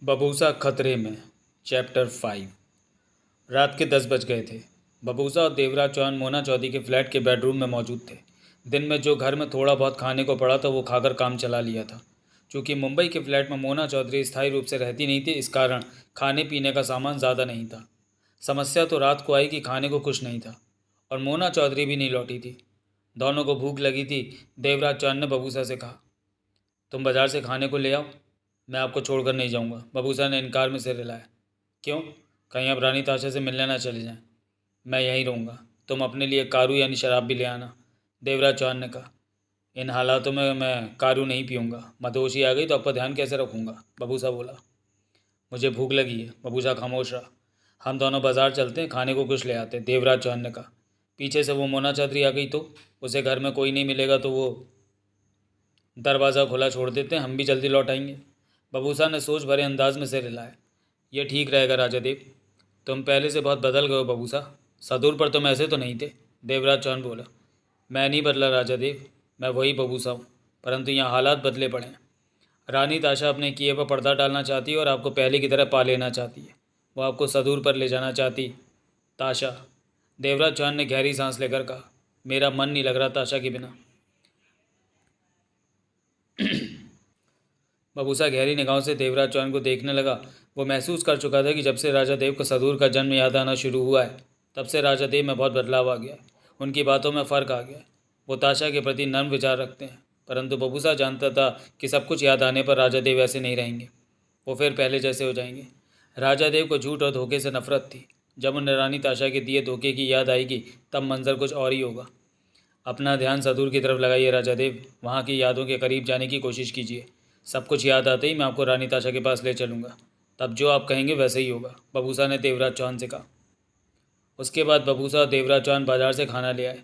बबूसा खतरे में। चैप्टर 5। रात के 10 बज गए थे। बबूसा और देवराज चौहान मोना चौधरी के फ्लैट के बेडरूम में मौजूद थे। दिन में जो घर में थोड़ा बहुत खाने को पड़ा था वो खाकर काम चला लिया था। चूँकि मुंबई के फ्लैट में मोना चौधरी स्थायी रूप से रहती नहीं थी, इस कारण खाने पीने का सामान ज़्यादा नहीं था। समस्या तो रात को आई कि खाने को कुछ नहीं था और मोना चौधरी भी नहीं लौटी थी। दोनों को भूख लगी थी। देवराज चौहान ने बबूसा से कहा, तुम बाज़ार से खाने को ले आओ, मैं आपको छोड़कर नहीं जाऊंगा। बबूसा ने इनकार में सिर हिलाया। क्यों? कहीं आप रानी ताशा से मिलने ना चले जाएं। मैं यहीं रहूँगा, तुम अपने लिए कारू यानी शराब भी ले आना। देवराज चौहान ने कहा, इन हालातों में मैं कारू नहीं पीऊँगा। मदहोशी आ गई तो आपका ध्यान कैसे रखूँगा? बबूसा बोला। मुझे भूख लगी है। बबूसा खामोश रहा। हम दोनों बाजार चलते हैं, खाने को कुछ ले आते, देवराज चौहान ने कहा। पीछे से वो मोना चौधरी आ गई तो उसे घर में कोई नहीं मिलेगा तो वो दरवाज़ा खुला छोड़ देते हैं, हम भी जल्दी लौट आएंगे। बबूसा ने सोच भरे अंदाज में सिर हिलाया। यह ठीक रहेगा राजा देव, तुम पहले से बहुत बदल गए हो बबूसा। सदूर पर तुम ऐसे तो नहीं थे। देवराज चौहान बोला। मैं नहीं बदला राजा देव, मैं वही बबूसा हूँ, परंतु यहाँ हालात बदले पड़े हैं। रानी ताशा अपने किए पर पर्दा डालना चाहती है और आपको पहले की तरह पा लेना चाहती है। वो आपको सदूर पर ले जाना चाहती। ताशा। देवराज चौहान ने गहरी सांस लेकर कहा, मेरा मन नहीं लग रहा ताशा के बिना। बबूसा गहरी निगाहों से देवराज चौहान को देखने लगा। वो महसूस कर चुका था कि जब से राजा देव को सदूर का जन्म याद आना शुरू हुआ है, तब से राजा देव में बहुत बदलाव आ गया है। उनकी बातों में फ़र्क आ गया है। वो ताशा के प्रति नर्म विचार रखते हैं, परंतु बबूसा जानता था कि सब कुछ याद आने पर राजा देव ऐसे नहीं रहेंगे। वो फिर पहले जैसे हो जाएंगे। राजा देव को झूठ और धोखे से नफरत थी। जब उन्हें रानी ताशा के दिए धोखे की याद आएगी तब मंजर कुछ और ही होगा। अपना ध्यान सदूर की तरफ लगाइए राजा देव, वहाँ की यादों के करीब जाने की कोशिश कीजिए। सब कुछ याद आते ही मैं आपको रानी ताशा के पास ले चलूँगा, तब जो आप कहेंगे वैसे ही होगा, बबूसा ने देवराज चौहान से कहा। उसके बाद बबूसा और देवराज चौहान बाजार से खाना ले आए।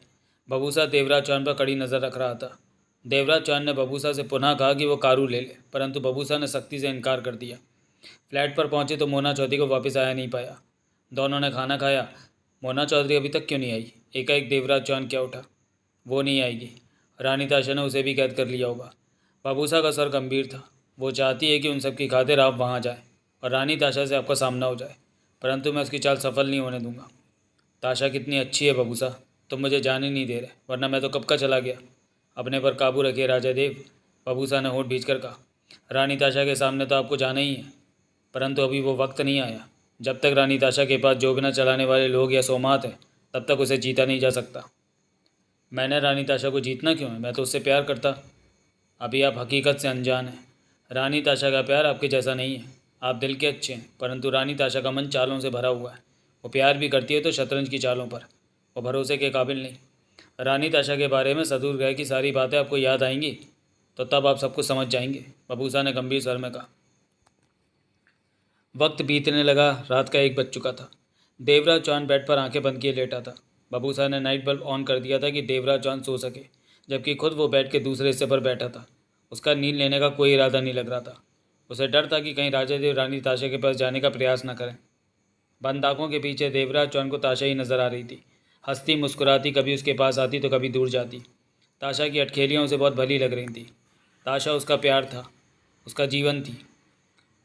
बबूसा देवराज चौहान पर कड़ी नज़र रख रहा था। देवराज चौहान ने बबूसा से पुनः कहा कि वो कारू ले ले, परंतु बबूसा ने सख्ती से इनकार कर दिया। फ्लैट पर पहुंचे तो मोना चौधरी को वापस आया नहीं पाया। दोनों ने खाना खाया। मोना चौधरी अभी तक क्यों नहीं आई? एकाएक देवराज चौहान क्या उठा। वो नहीं आएगी, रानी ताशा ने उसे भी कैद कर लिया होगा। बबूसा का सर गंभीर था। वो चाहती है कि उन सब की खातिर आप वहाँ जाएं और रानी ताशा से आपका सामना हो जाए, परंतु मैं उसकी चाल सफल नहीं होने दूंगा। ताशा कितनी अच्छी है बबूसा, तुम मुझे जाने नहीं दे रहे, वरना मैं तो कब का चला गया। अपने पर काबू रखिए राजा देव, बबूसा ने होठ भींच कर कहा। रानी ताशा के सामने तो आपको जाना ही है, परंतु अभी वो वक्त नहीं आया। जब तक रानी ताशा के पास जोगना चलाने वाले लोग या सोमात हैं, तब तक उसे जीता नहीं जा सकता। मैंने रानी ताशा को जीतना क्यों है? मैं तो उससे प्यार करता। अभी आप हकीकत से अनजान हैं। रानी ताशा का प्यार आपके जैसा नहीं है। आप दिल के अच्छे हैं, परंतु रानी ताशा का मन चालों से भरा हुआ है। वो प्यार भी करती है तो शतरंज की चालों पर। वो भरोसे के काबिल नहीं। रानी ताशा के बारे में सदूर ग्रह की सारी बातें आपको याद आएंगी तो तब आप सब कुछ समझ जाएंगे, बबूसा ने गंभीर स्वर में कहा। वक्त बीतने लगा। रात का 1 बज चुका था। देवराज चौहान बेड पर आंखें बंद किए लेटा था। बबूसा ने नाइट बल्ब ऑन कर दिया था कि देवराज चौहान सो सके, जबकि खुद वो बेड के दूसरे हिस्से पर बैठा था। उसका नींद लेने का कोई इरादा नहीं लग रहा था। उसे डर था कि कहीं राजा देव रानी ताशा के पास जाने का प्रयास न करें। बंद आंखों के पीछे देवराज चौहान को ताशा ही नजर आ रही थी। हंसती मुस्कुराती, कभी उसके पास आती तो कभी दूर जाती। ताशा की अटखेलियाँ उसे बहुत भली लग रही थी। ताशा उसका प्यार था, उसका जीवन थी,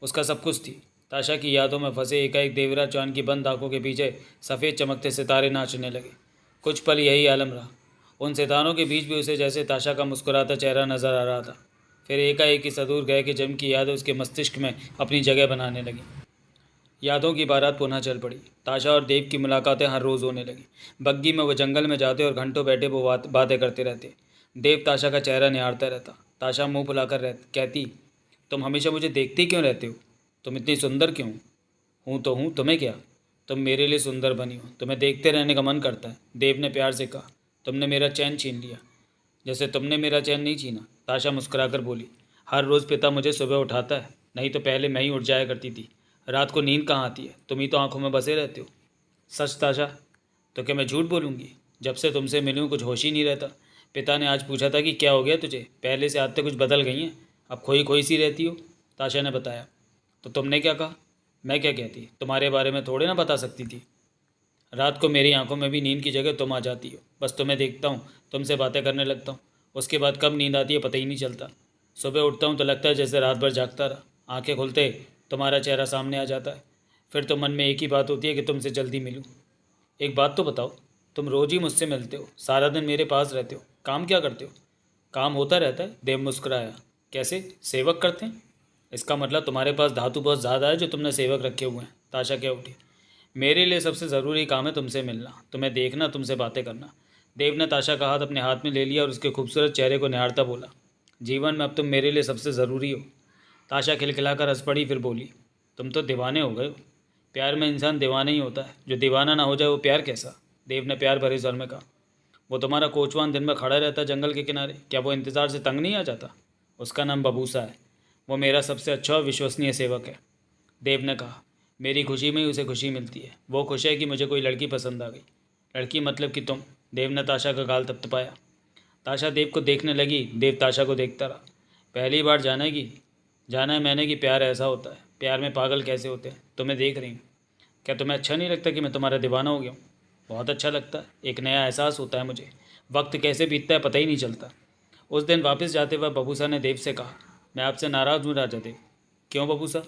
उसका सब कुछ थी। ताशा की यादों में फंसे एकाएक देवराज चौहान की बंद आंखों के पीछे सफ़ेद चमकते सितारे नाचने लगे। कुछ पल यही आलम रहा। उन सितारों के बीच भी उसे जैसे ताशा का मुस्कुराता चेहरा नजर आ रहा था। फिर एकाएक ही सदूर गए कि जन्म की यादें उसके मस्तिष्क में अपनी जगह बनाने लगी। यादों की बारात पुनः चल पड़ी। ताशा और देव की मुलाकातें हर रोज़ होने लगी। बग्गी में वो जंगल में जाते और घंटों बैठे वो बातें करते रहते। देव ताशा का चेहरा निहारता रहता। ताशा मुंह फुलाकर कहती, तुम हमेशा मुझे देखते ही क्यों रहते हो? तुम इतनी सुंदर क्यों? हूँ तो हूँ, तुम्हें क्या? तुम मेरे लिए सुंदर बनी हो, तुम्हें देखते रहने का मन करता है। देव ने प्यार से कहा। तुमने मेरा चैन छीन लिया, जैसे तुमने मेरा चैन नहीं छीना। ताशा मुस्कुराकर बोली। हर रोज़ पिता मुझे सुबह उठाता है, नहीं तो पहले मैं ही उठ जाया करती थी। रात को नींद कहाँ आती है? तुम ही तो आंखों में बसे रहते हो। सच ताशा? तो क्या मैं झूठ बोलूँगी? जब से तुमसे मिली हूँ कुछ होश ही नहीं रहता। पिता ने आज पूछा था कि क्या हो गया तुझे, पहले से आदतें कुछ बदल गई हैं, अब खोई खोई सी रहती हो। ताशा ने बताया। तो तुमने क्या कहा? मैं क्या कहती? तुम्हारे बारे में थोड़े ना बता सकती थी। रात को मेरी आंखों में भी नींद की जगह तुम आ जाती हो। बस तुम्हें देखता हूँ, तुमसे बातें करने लगता हूँ, उसके बाद कब नींद आती है पता ही नहीं चलता। सुबह उठता हूँ तो लगता है जैसे रात भर जागता रहा। आंखें खुलते तुम्हारा चेहरा सामने आ जाता है। फिर तो मन में एक ही बात होती है कि तुमसे जल्दी मिलूं। एक बात तो बताओ, तुम रोज़ ही मुझसे मिलते हो, सारा दिन मेरे पास रहते हो, काम क्या करते हो? काम होता रहता है, देव मुस्कुराया। कैसे, सेवक करते हैं? इसका मतलब तुम्हारे पास धातु बहुत ज़्यादा है जो तुमने सेवक रखे हुए हैं। ताशा क्या उठी। मेरे लिए सबसे ज़रूरी काम है तुमसे मिलना, तुम्हें देखना, तुमसे बातें करना। देव ने ताशा का हाथ अपने हाथ में ले लिया और उसके खूबसूरत चेहरे को निहारता बोला, जीवन में अब तुम मेरे लिए सबसे ज़रूरी हो। ताशा खिलखिलाकर हंस पड़ी, फिर बोली, तुम तो दीवाने हो गए हो। प्यार में इंसान दीवाना ही होता है, जो दीवाना ना हो जाए वो प्यार कैसा? देव ने प्यार भरे स्वर में कहा। वो तुम्हारा कोचवान दिन में खड़ा रहता है जंगल के किनारे, क्या वो इंतज़ार से तंग नहीं आ जाता? उसका नाम बबूसा है, वो मेरा सबसे अच्छा और विश्वसनीय सेवक है। देव ने कहा, मेरी खुशी में ही उसे खुशी मिलती है। वो खुश है कि मुझे कोई लड़की पसंद आ गई। लड़की मतलब कि तुम। देव ने ताशा का गाल थपथपाया। ताशा देव को देखने लगी, देव ताशा को देखता रहा। पहली बार जाना है मैंने कि प्यार ऐसा होता है, प्यार में पागल कैसे होते हैं। तुम्हें देख रही हूँ, क्या तुम्हें अच्छा नहीं लगता कि मैं तुम्हारा दीवाना हो गया हूँ? बहुत अच्छा लगता है, एक नया एहसास होता है मुझे। वक्त कैसे बीतता है पता ही नहीं चलता। उस दिन वापस जाते वक्त बबूसा ने देव से कहा, मैं आपसे नाराज़ हूँ राजा देव। क्यों बबूसा?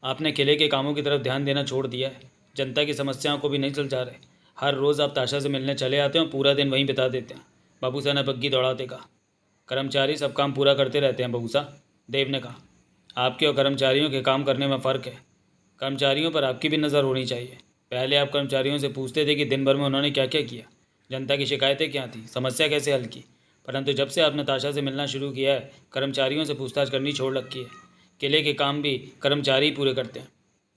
आपने किले के कामों की तरफ ध्यान देना छोड़ दिया है, जनता की समस्याओं को भी नहीं सुलझा रहे। हर रोज़ आप ताशा से मिलने चले आते हैं और पूरा दिन वहीं बिता देते हैं। बबूसा ने बग्घी दौड़ाते कहा। कर्मचारी सब काम पूरा करते रहते हैं बबूसा, देव ने कहा। आपके और कर्मचारियों के काम करने में फ़र्क है। कर्मचारियों पर आपकी भी नज़र होनी चाहिए। पहले आप कर्मचारियों से पूछते थे कि दिन भर में उन्होंने क्या क्या किया, जनता की शिकायतें क्या थी, समस्या कैसे हल की। परंतु जब से आपने ताशा से मिलना शुरू किया है, कर्मचारियों से पूछताछ करनी छोड़ रखी है। किले के काम भी कर्मचारी ही पूरे करते हैं।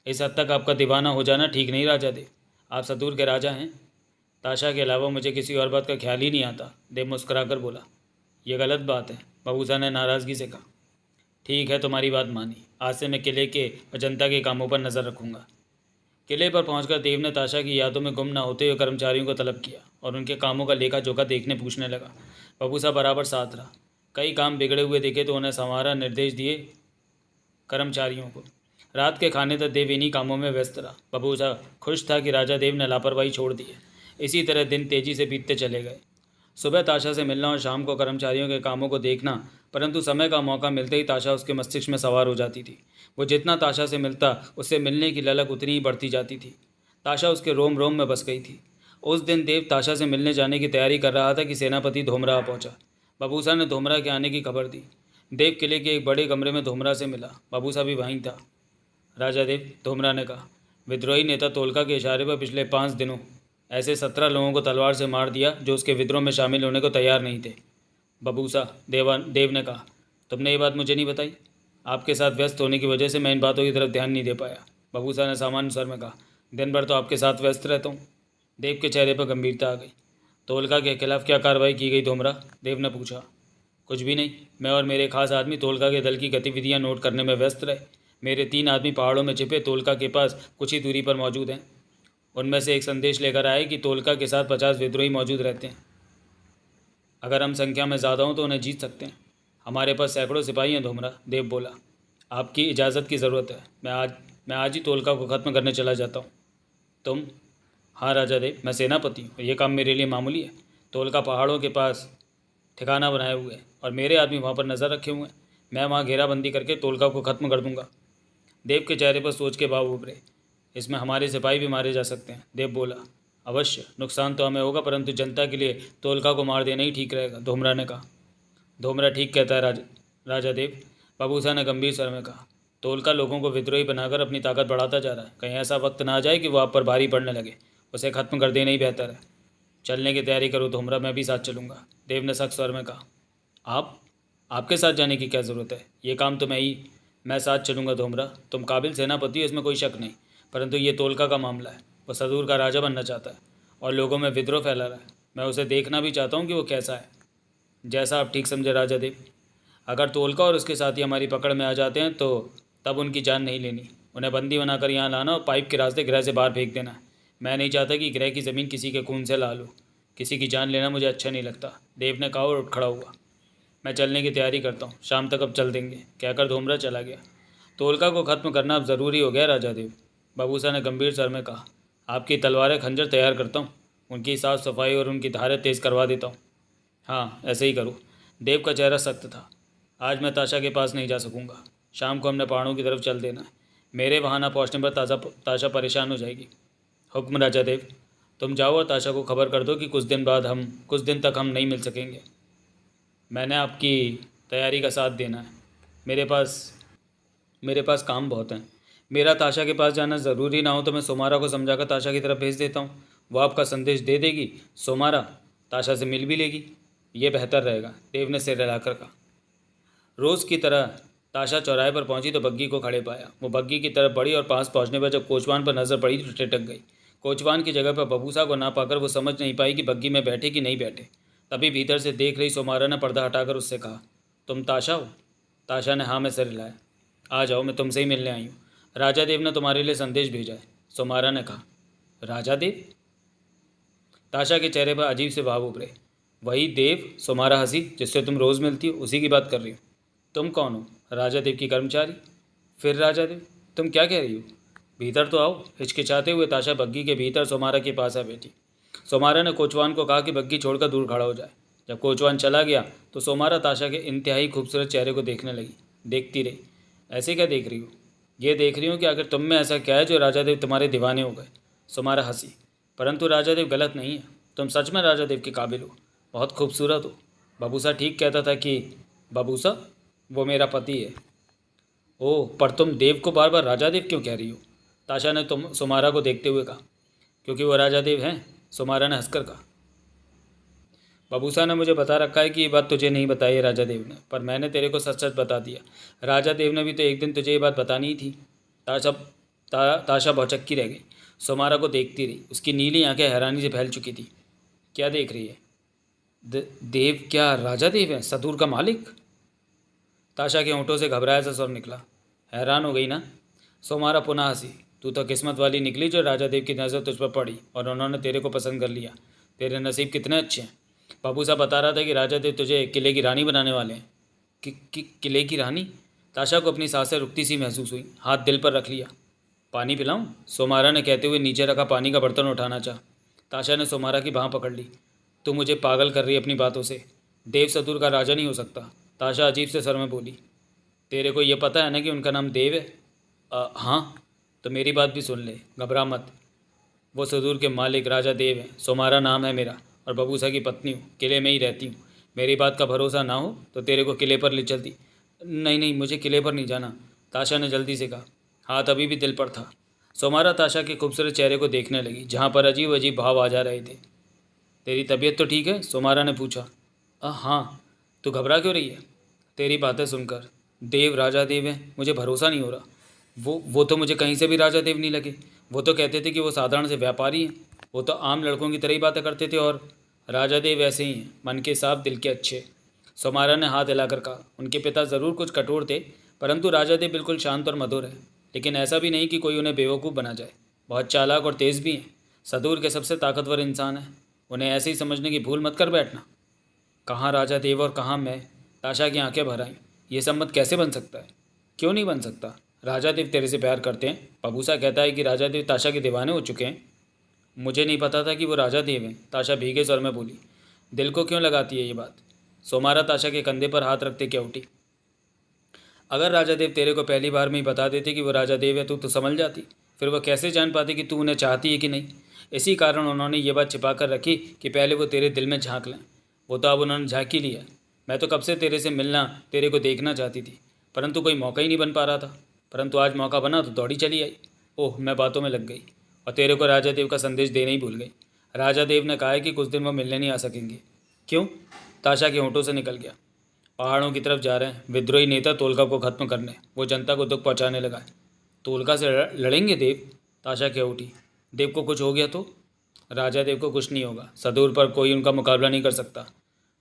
इस हद तक आपका दीवाना हो जाना ठीक नहीं राजा देव। आप सतूर के राजा हैं। ताशा के अलावा मुझे किसी और बात का ख्याल ही नहीं आता, देव मुस्कुराकर बोला। यह गलत बात है, बबूसा ने नाराज़गी से कहा। ठीक है, तुम्हारी बात मानी। आज से मैं किले के और जनता के कामों पर नज़र रखूँगा। किले पर पहुंचकर देव ने ताशा की यादों में गुम न होते हुए कर्मचारियों को तलब किया और उनके कामों का लेखा जोखा देखने पूछने लगा। बबूसा बराबर साथ रहा। कई काम बिगड़े हुए दिखे तो उन्हें संवारा, निर्देश दिए कर्मचारियों को। रात के खाने तक देव इन्हीं कामों में व्यस्त रहा। बबूसा खुश था कि राजा देव ने लापरवाही छोड़ दी है। इसी तरह दिन तेजी से बीतते चले गए। सुबह ताशा से मिलना और शाम को कर्मचारियों के कामों को देखना, परंतु समय का मौका मिलते ही ताशा उसके मस्तिष्क में सवार हो जाती थी। वो जितना ताशा से मिलता, उससे मिलने की ललक उतनी ही बढ़ती जाती थी। ताशा उसके रोम रोम में बस गई थी। उस दिन देव ताशा से मिलने जाने की तैयारी कर रहा था कि सेनापति धोमरा पहुंचा। बबूसा ने धोमरा के आने की खबर दी। देव किले के एक बड़े कमरे में धोमरा से मिला। बबूसा भी वहीं था। राजा देव, धोमरा ने कहा, विद्रोही नेता तोलका के इशारे पर पिछले 5 दिनों ऐसे 17 लोगों को तलवार से मार दिया जो उसके विद्रोह में शामिल होने को तैयार नहीं थे। बबूसा, देव ने कहा, तुमने ये बात मुझे नहीं बताई? आपके साथ व्यस्त होने की वजह से मैं इन बातों की तरफ ध्यान नहीं दे पाया। बबूसा ने सामान्य स्वर में कहा, दिन भर तो आपके साथ व्यस्त रहता हूँ। देव के चेहरे पर गंभीरता आ गई। तोलका के खिलाफ क्या कार्रवाई की गई धोमरा? देव ने पूछा। कुछ भी नहीं, मैं और मेरे खास आदमी तोलका के दल की गतिविधियां नोट करने में व्यस्त रहे। मेरे 3 आदमी पहाड़ों में छिपे तोलका के पास कुछ ही दूरी पर मौजूद हैं। उनमें से एक संदेश लेकर आए कि तोलका के साथ 50 विद्रोही मौजूद रहते हैं। अगर हम संख्या में ज़्यादा हों तो उन्हें जीत सकते हैं। हमारे पास सैकड़ों सिपाही हैं धोमरा, देव बोला। आपकी इजाज़त की ज़रूरत है। मैं आज ही तोलका को ख़त्म करने चला जाता हूँ। तुम? हाँ राजा देव, मैं सेनापति हूँ, ये काम मेरे लिए मामूली है। तोलका पहाड़ों के पास ठिकाना बनाए हुए हैं और मेरे आदमी वहाँ पर नज़र रखे हुए हैं। मैं वहाँ घेराबंदी करके तोलका को ख़त्म कर दूँगा। देव के चेहरे पर सोच के भाव उभरे। इसमें हमारे सिपाही भी मारे जा सकते हैं, देव बोला। अवश्य, नुकसान तो हमें होगा, परंतु जनता के लिए तोलका को मार देना ही ठीक रहेगा, धोमरा ने कहा। धोमरा ठीक कहता है राजा देव, बबूसा ने गंभीर स्वर में कहा। तोलका लोगों को विद्रोही बनाकर अपनी ताकत बढ़ाता जा रहा है। कहीं ऐसा वक्त ना आ जाए कि वो आप पर भारी पड़ने लगे। उसे ख़त्म कर देना ही बेहतर है। चलने की तैयारी करो धोमरा, मैं भी साथ चलूँगा, देव ने सख्त स्वर में कहा। आपके साथ जाने की क्या ज़रूरत है? ये काम तो मैं साथ चलूँगा धोमरा। तुम काबिल सेनापति हो, इसमें कोई शक नहीं, परंतु ये तोलका का मामला है। वो सदूर का राजा बनना चाहता है और लोगों में विद्रोह फैला रहा है। मैं उसे देखना भी चाहता हूँ कि वो कैसा है। जैसा आप ठीक समझे राजा देव। अगर तोलका और उसके साथी हमारी पकड़ में आ जाते हैं तो तब उनकी जान नहीं लेनी। उन्हें बंदी बनाकर यहाँ लाना और पाइप के रास्ते गृह से बाहर फेंक देना। मैं नहीं चाहता कि गृह की ज़मीन किसी के खून से लाल हो। किसी की जान लेना मुझे अच्छा नहीं लगता, देव ने कहा और उठ खड़ा हुआ। मैं चलने की तैयारी करता हूँ, शाम तक अब चल देंगे, कहकर धोमरा चला गया। तोलका को ख़त्म करना अब ज़रूरी हो गया राजा देव, बबूसा ने गंभीर स्वर में कहा। आपकी तलवारें खंजर तैयार करता हूँ, उनकी साफ़ सफाई और उनकी धारें तेज़ करवा देता हूँ। हाँ, ऐसे ही करो। देव का चेहरा सख्त था। आज मैं ताशा के पास नहीं जा सकूँगा। शाम को हमने पहाड़ों की तरफ चल देना है। मेरे वहाँ ना पहुँचने पर ताशा परेशान हो जाएगी। हुक्म राजा देव। तुम जाओ और ताशा को खबर कर दो कि कुछ दिन तक हम नहीं मिल सकेंगे। मैंने आपकी तैयारी का साथ देना है। मेरे पास काम बहुत हैं। मेरा ताशा के पास जाना ज़रूरी ना हो तो मैं सोमारा को समझाकर ताशा की तरफ भेज देता हूँ। वो आपका संदेश दे देगी। सोमारा ताशा से मिल भी लेगी। ये बेहतर रहेगा, देव ने सिर हिलाकर कहा। रोज़ की तरह ताशा चौराहे पर पहुंची तो बग्गी को खड़े पाया। वो बग्गी की तरफ बढ़ी और पास पहुंचने पर जब कोचवान पर नज़र पड़ी तो टिटक गई। कोचवान की जगह पर बबूसा को ना पाकर वो समझ नहीं पाई कि बग्गी में बैठे कि नहीं बैठे। तभी भीतर से देख रही सोमारा ने पर्दा हटाकर उससे कहा, तुम ताशा हो? ताशा ने हाँ में सिर हिलाया। आ जाओ, मैं तुमसे ही मिलने आई हूँ। राजा देव ने तुम्हारे लिए संदेश भेजा है, सोमारा ने कहा। राजा देव? ताशा के चेहरे पर अजीब से भाव उभरे। वही देव, सोमारा हंसी, जिससे तुम रोज़ मिलती हो, उसी की बात कर रही हो। तुम कौन हो? राजा देव की कर्मचारी। फिर राजा देव, तुम क्या कह रही हो? भीतर तो आओ। हिचकिचाते हुए ताशा बग्गी के भीतर सोमारा के पास आ बैठी। सोमारा ने कोचवान को कहा कि बग्गी छोड़कर दूर खड़ा हो जाए। जब कोचवान चला गया तो सोमारा ताशा के इंतहाई खूबसूरत चेहरे को देखने लगी। देखती रही। ऐसे क्या देख रही हो? ये देख रही हूँ कि आखिर तुम में ऐसा क्या है जो राजा देव तुम्हारे दीवाने हो गए। सोमारा हंसी। परंतु राजा देव गलत नहीं है। तुम सच में राजा देव के काबिल हो। बहुत खूबसूरत हो। बबूसा ठीक कहता था कि बबूसा, वो मेरा पति है। ओह, पर तुम देव को बार बार राजा देव क्यों कह रही हो? ताशा ने तुम सोमारा को देखते हुए कहा। क्योंकि वो राजा देव हैं, सोमारा ने हंसकर कहा। बबूसा ने मुझे बता रखा है कि ये बात तुझे नहीं बताई है राजा देव ने, पर मैंने तेरे को सच सच बता दिया। राजा देव ने भी तो एक दिन तुझे ये बात बतानी ही थी। ताशा भौचक्की रह गई। सोमारा को देखती रही। उसकी नीली आंखें हैरानी से फैल चुकी थी। क्या देख रही है? देव? क्या राजा देव है, सदूर का मालिक? ताशा के होंठों से घबराया सा स्वर निकला। हैरान हो गई ना? सोमारा पुनः हंसी। तू तो किस्मत वाली निकली जो राजा देव की नज़र तुझ पर पड़ी और उन्होंने तेरे को पसंद कर लिया। तेरे नसीब कितने अच्छे हैं। बाबूसा बता रहा था कि राजा देव तुझे किले की रानी बनाने वाले हैं। किले की रानी? ताशा को अपनी सांसें रुकती सी महसूस हुई। हाथ दिल पर रख लिया। पानी पिलाऊं? सोमारा ने कहते हुए नीचे रखा पानी का बर्तन उठाना चाहा। ताशा ने सोमारा की बाँह पकड़ ली। तू मुझे पागल कर रही अपनी बातों से। देव सदूर का राजा नहीं हो सकता। ताशा अजीब से स्वर में बोली। तेरे को ये पता है ना कि उनका नाम देव है? हाँ। तो मेरी बात भी सुन ले, घबरा मत। वो सदूर के मालिक राजा देव हैं। सोमारा नाम है मेरा और बबूसा की पत्नी हूँ। किले में ही रहती हूँ। मेरी बात का भरोसा ना हो तो तेरे को किले पर ले चलती। नहीं नहीं, मुझे किले पर नहीं जाना, ताशा ने जल्दी से कहा। हाथ अभी भी दिल पर था। सोमारा ताशा के खूबसूरत चेहरे को देखने लगी, जहाँ पर अजीब अजीब भाव आ जा रहे थे। तेरी तबीयत तो ठीक है? सोमारा ने पूछा। हाँ। तू घबरा क्यों रही है? तेरी बातें सुनकर। देव राजा देव है, मुझे भरोसा नहीं हो रहा। वो तो मुझे कहीं से भी राजा देव नहीं लगे। वो तो कहते थे कि वो साधारण से व्यापारी हैं। वो तो आम लड़कों की तरह ही बातें करते थे। और राजा देव ऐसे ही हैं, मन के साफ, दिल के अच्छे। सोमारा ने हाथ हिलाकर कहा। उनके पिता ज़रूर कुछ कठोर थे, परंतु राजा देव बिल्कुल शांत और मधुर है। लेकिन ऐसा भी नहीं कि कोई उन्हें बेवकूफ़ बना जाए। बहुत चालाक और तेज़ भी हैं। सदूर के सबसे ताकतवर इंसान हैं। उन्हें ऐसे ही समझने की भूल मत कर बैठना। कहाँ राजा देव और कहाँ मैं? ताशा की आंखें भर आईं। ये संबंध कैसे बन सकता है? क्यों नहीं बन सकता? राजा देव तेरे से प्यार करते हैं। बबूसा कहता है कि राजा देव ताशा के दीवाने हो चुके हैं। मुझे नहीं पता था कि वो राजा देव हैं, ताशा भीगे स्वर में बोली। दिल को क्यों लगाती है ये बात? सोमारा ताशा के कंधे पर हाथ रखते क्या उठी। अगर राजा देव तेरे को पहली बार में ही बता देते कि वो राजा देव है तो समझ जाती। फिर वो कैसे जान पाते कि तू उन्हें चाहती है कि नहीं? इसी कारण उन्होंने ये बात छिपा कर रखी कि पहले वो तेरे दिल में झांक लें। वो तो अब उन्होंने झांक ही लिया। मैं तो कब से तेरे से मिलना, तेरे को देखना चाहती थी, परंतु कोई मौका ही नहीं बन पा रहा था। परंतु आज मौका बना तो दौड़ी चली आई। ओह, मैं बातों में लग गई और तेरे को राजा देव का संदेश देने ही भूल गई। राजा देव ने कहा है कि कुछ दिन वो मिलने नहीं आ सकेंगे। क्यों? ताशा के होंठों से निकल गया। पहाड़ों की तरफ जा रहे हैं विद्रोही नेता तोलका को खत्म करने। वो जनता को दुख पहुंचाने लगा है। तोलका से लड़ेंगे देव? ताशा क्या उठी। देव को कुछ हो गया तो? राजा देव को कुछ नहीं होगा। सदूर पर कोई उनका मुकाबला नहीं कर सकता।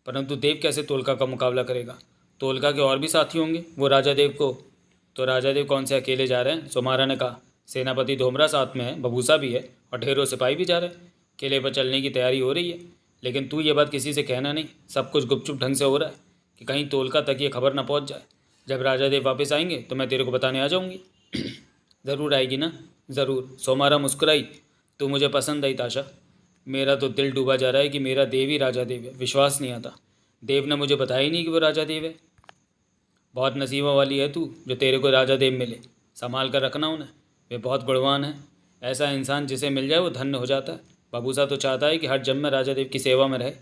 परंतु देव कैसे तोलका का मुकाबला करेगा? तोलका के और भी साथी होंगे। वो राजा देव को तो राजा देव कौन से अकेले जा रहे हैं? सोमारा ने कहा। सेनापति धोमरा साथ में है, बबूसा भी है और ढेरों सिपाही भी जा रहे हैं। किले पर चलने की तैयारी हो रही है। लेकिन तू ये बात किसी से कहना नहीं। सब कुछ गुपचुप ढंग से हो रहा है कि कहीं तोलका तक ये खबर ना पहुंच जाए। जब राजा देव वापस आएंगे तो मैं तेरे को बताने आ जाऊंगी। ज़रूर आएगी ना? ज़रूर। सोमारा मुस्कुराई। तू मुझे पसंद आई ताशा। मेरा तो दिल डूबा जा रहा है कि मेरा देव ही राजा देव है। विश्वास नहीं आता। देव ने मुझे बताया ही नहीं कि वो राजा देव है। बहुत नसीबा वाली है तू जो तेरे को राजा देव मिले। संभाल कर रखना उन्हें, वे बहुत गुणवान हैं। ऐसा इंसान जिसे मिल जाए वो धन्य हो जाता है। बबूसा तो चाहता है कि हर जन्म में राजा देव की सेवा में रहे।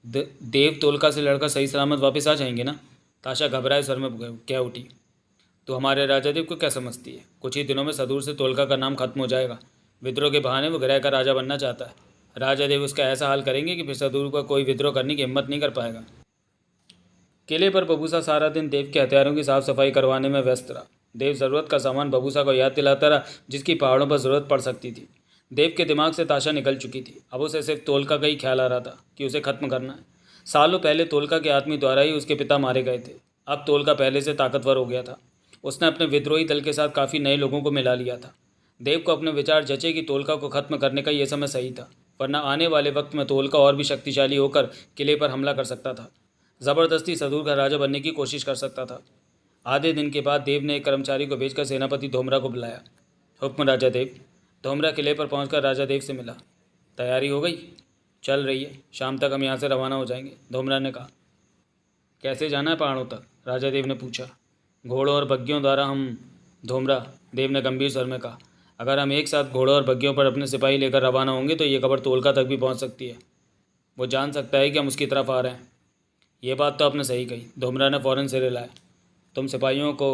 देव तोलका से लड़कर सही सलामत वापस आ जाएंगे ना? ताशा घबराए स्वर में कह उठी। तो हमारे राजा देव को क्या समझती है? कुछ ही दिनों में सदूर से तोलका का नाम खत्म हो जाएगा। विद्रोह के बहाने वो ग्रह का राजा बनना चाहता है। राजा देव उसका ऐसा हाल करेंगे कि फिर सदूर का कोई विद्रोह करने की हिम्मत नहीं कर पाएगा। किले पर बबूसा सारा दिन देव के हथियारों की साफ सफाई करवाने में व्यस्त रहा। देव ज़रूरत का सामान बबूसा को याद दिलाता रहा, जिसकी पहाड़ों पर ज़रूरत पड़ सकती थी। देव के दिमाग से ताशा निकल चुकी थी। अब उसे सिर्फ तोलका का ही ख्याल आ रहा था कि उसे खत्म करना है। सालों पहले तोलका के आदमी द्वारा ही उसके पिता मारे गए थे। अब तोलका पहले से ताकतवर हो गया था। उसने अपने विद्रोही दल के साथ काफ़ी नए लोगों को मिला लिया था। देव को अपने विचार जचे कि तोलका को खत्म करने का यह समय सही था, वरना आने वाले वक्त में तोलका और भी शक्तिशाली होकर किले पर हमला कर सकता था। ज़बरदस्ती सदूर का राजा बनने की कोशिश कर सकता था। आधे दिन के बाद देव ने एक कर्मचारी को भेजकर सेनापति धोमरा को बुलाया। हुक्म राजा देव। धोमरा किले पर पहुंचकर राजा देव से मिला। तैयारी हो गई? चल रही है, शाम तक हम यहाँ से रवाना हो जाएंगे, धोमरा ने कहा। कैसे जाना है पहाड़ों तक? राजा देव ने पूछा। घोड़ों और बग्गियों द्वारा हम। धोमरा, देव ने गंभीर स्वर में कहा, अगर हम एक साथ घोड़ों और बग्गियों पर अपने सिपाही लेकर रवाना होंगे तो ये खबर तोलका तक भी पहुँच सकती है। वो जान सकता है कि हम उसकी तरफ आ रहे हैं। ये बात तो आपने सही कही, धोमरा ने फ़ौरन सिर हिलाया। तुम सिपाहियों को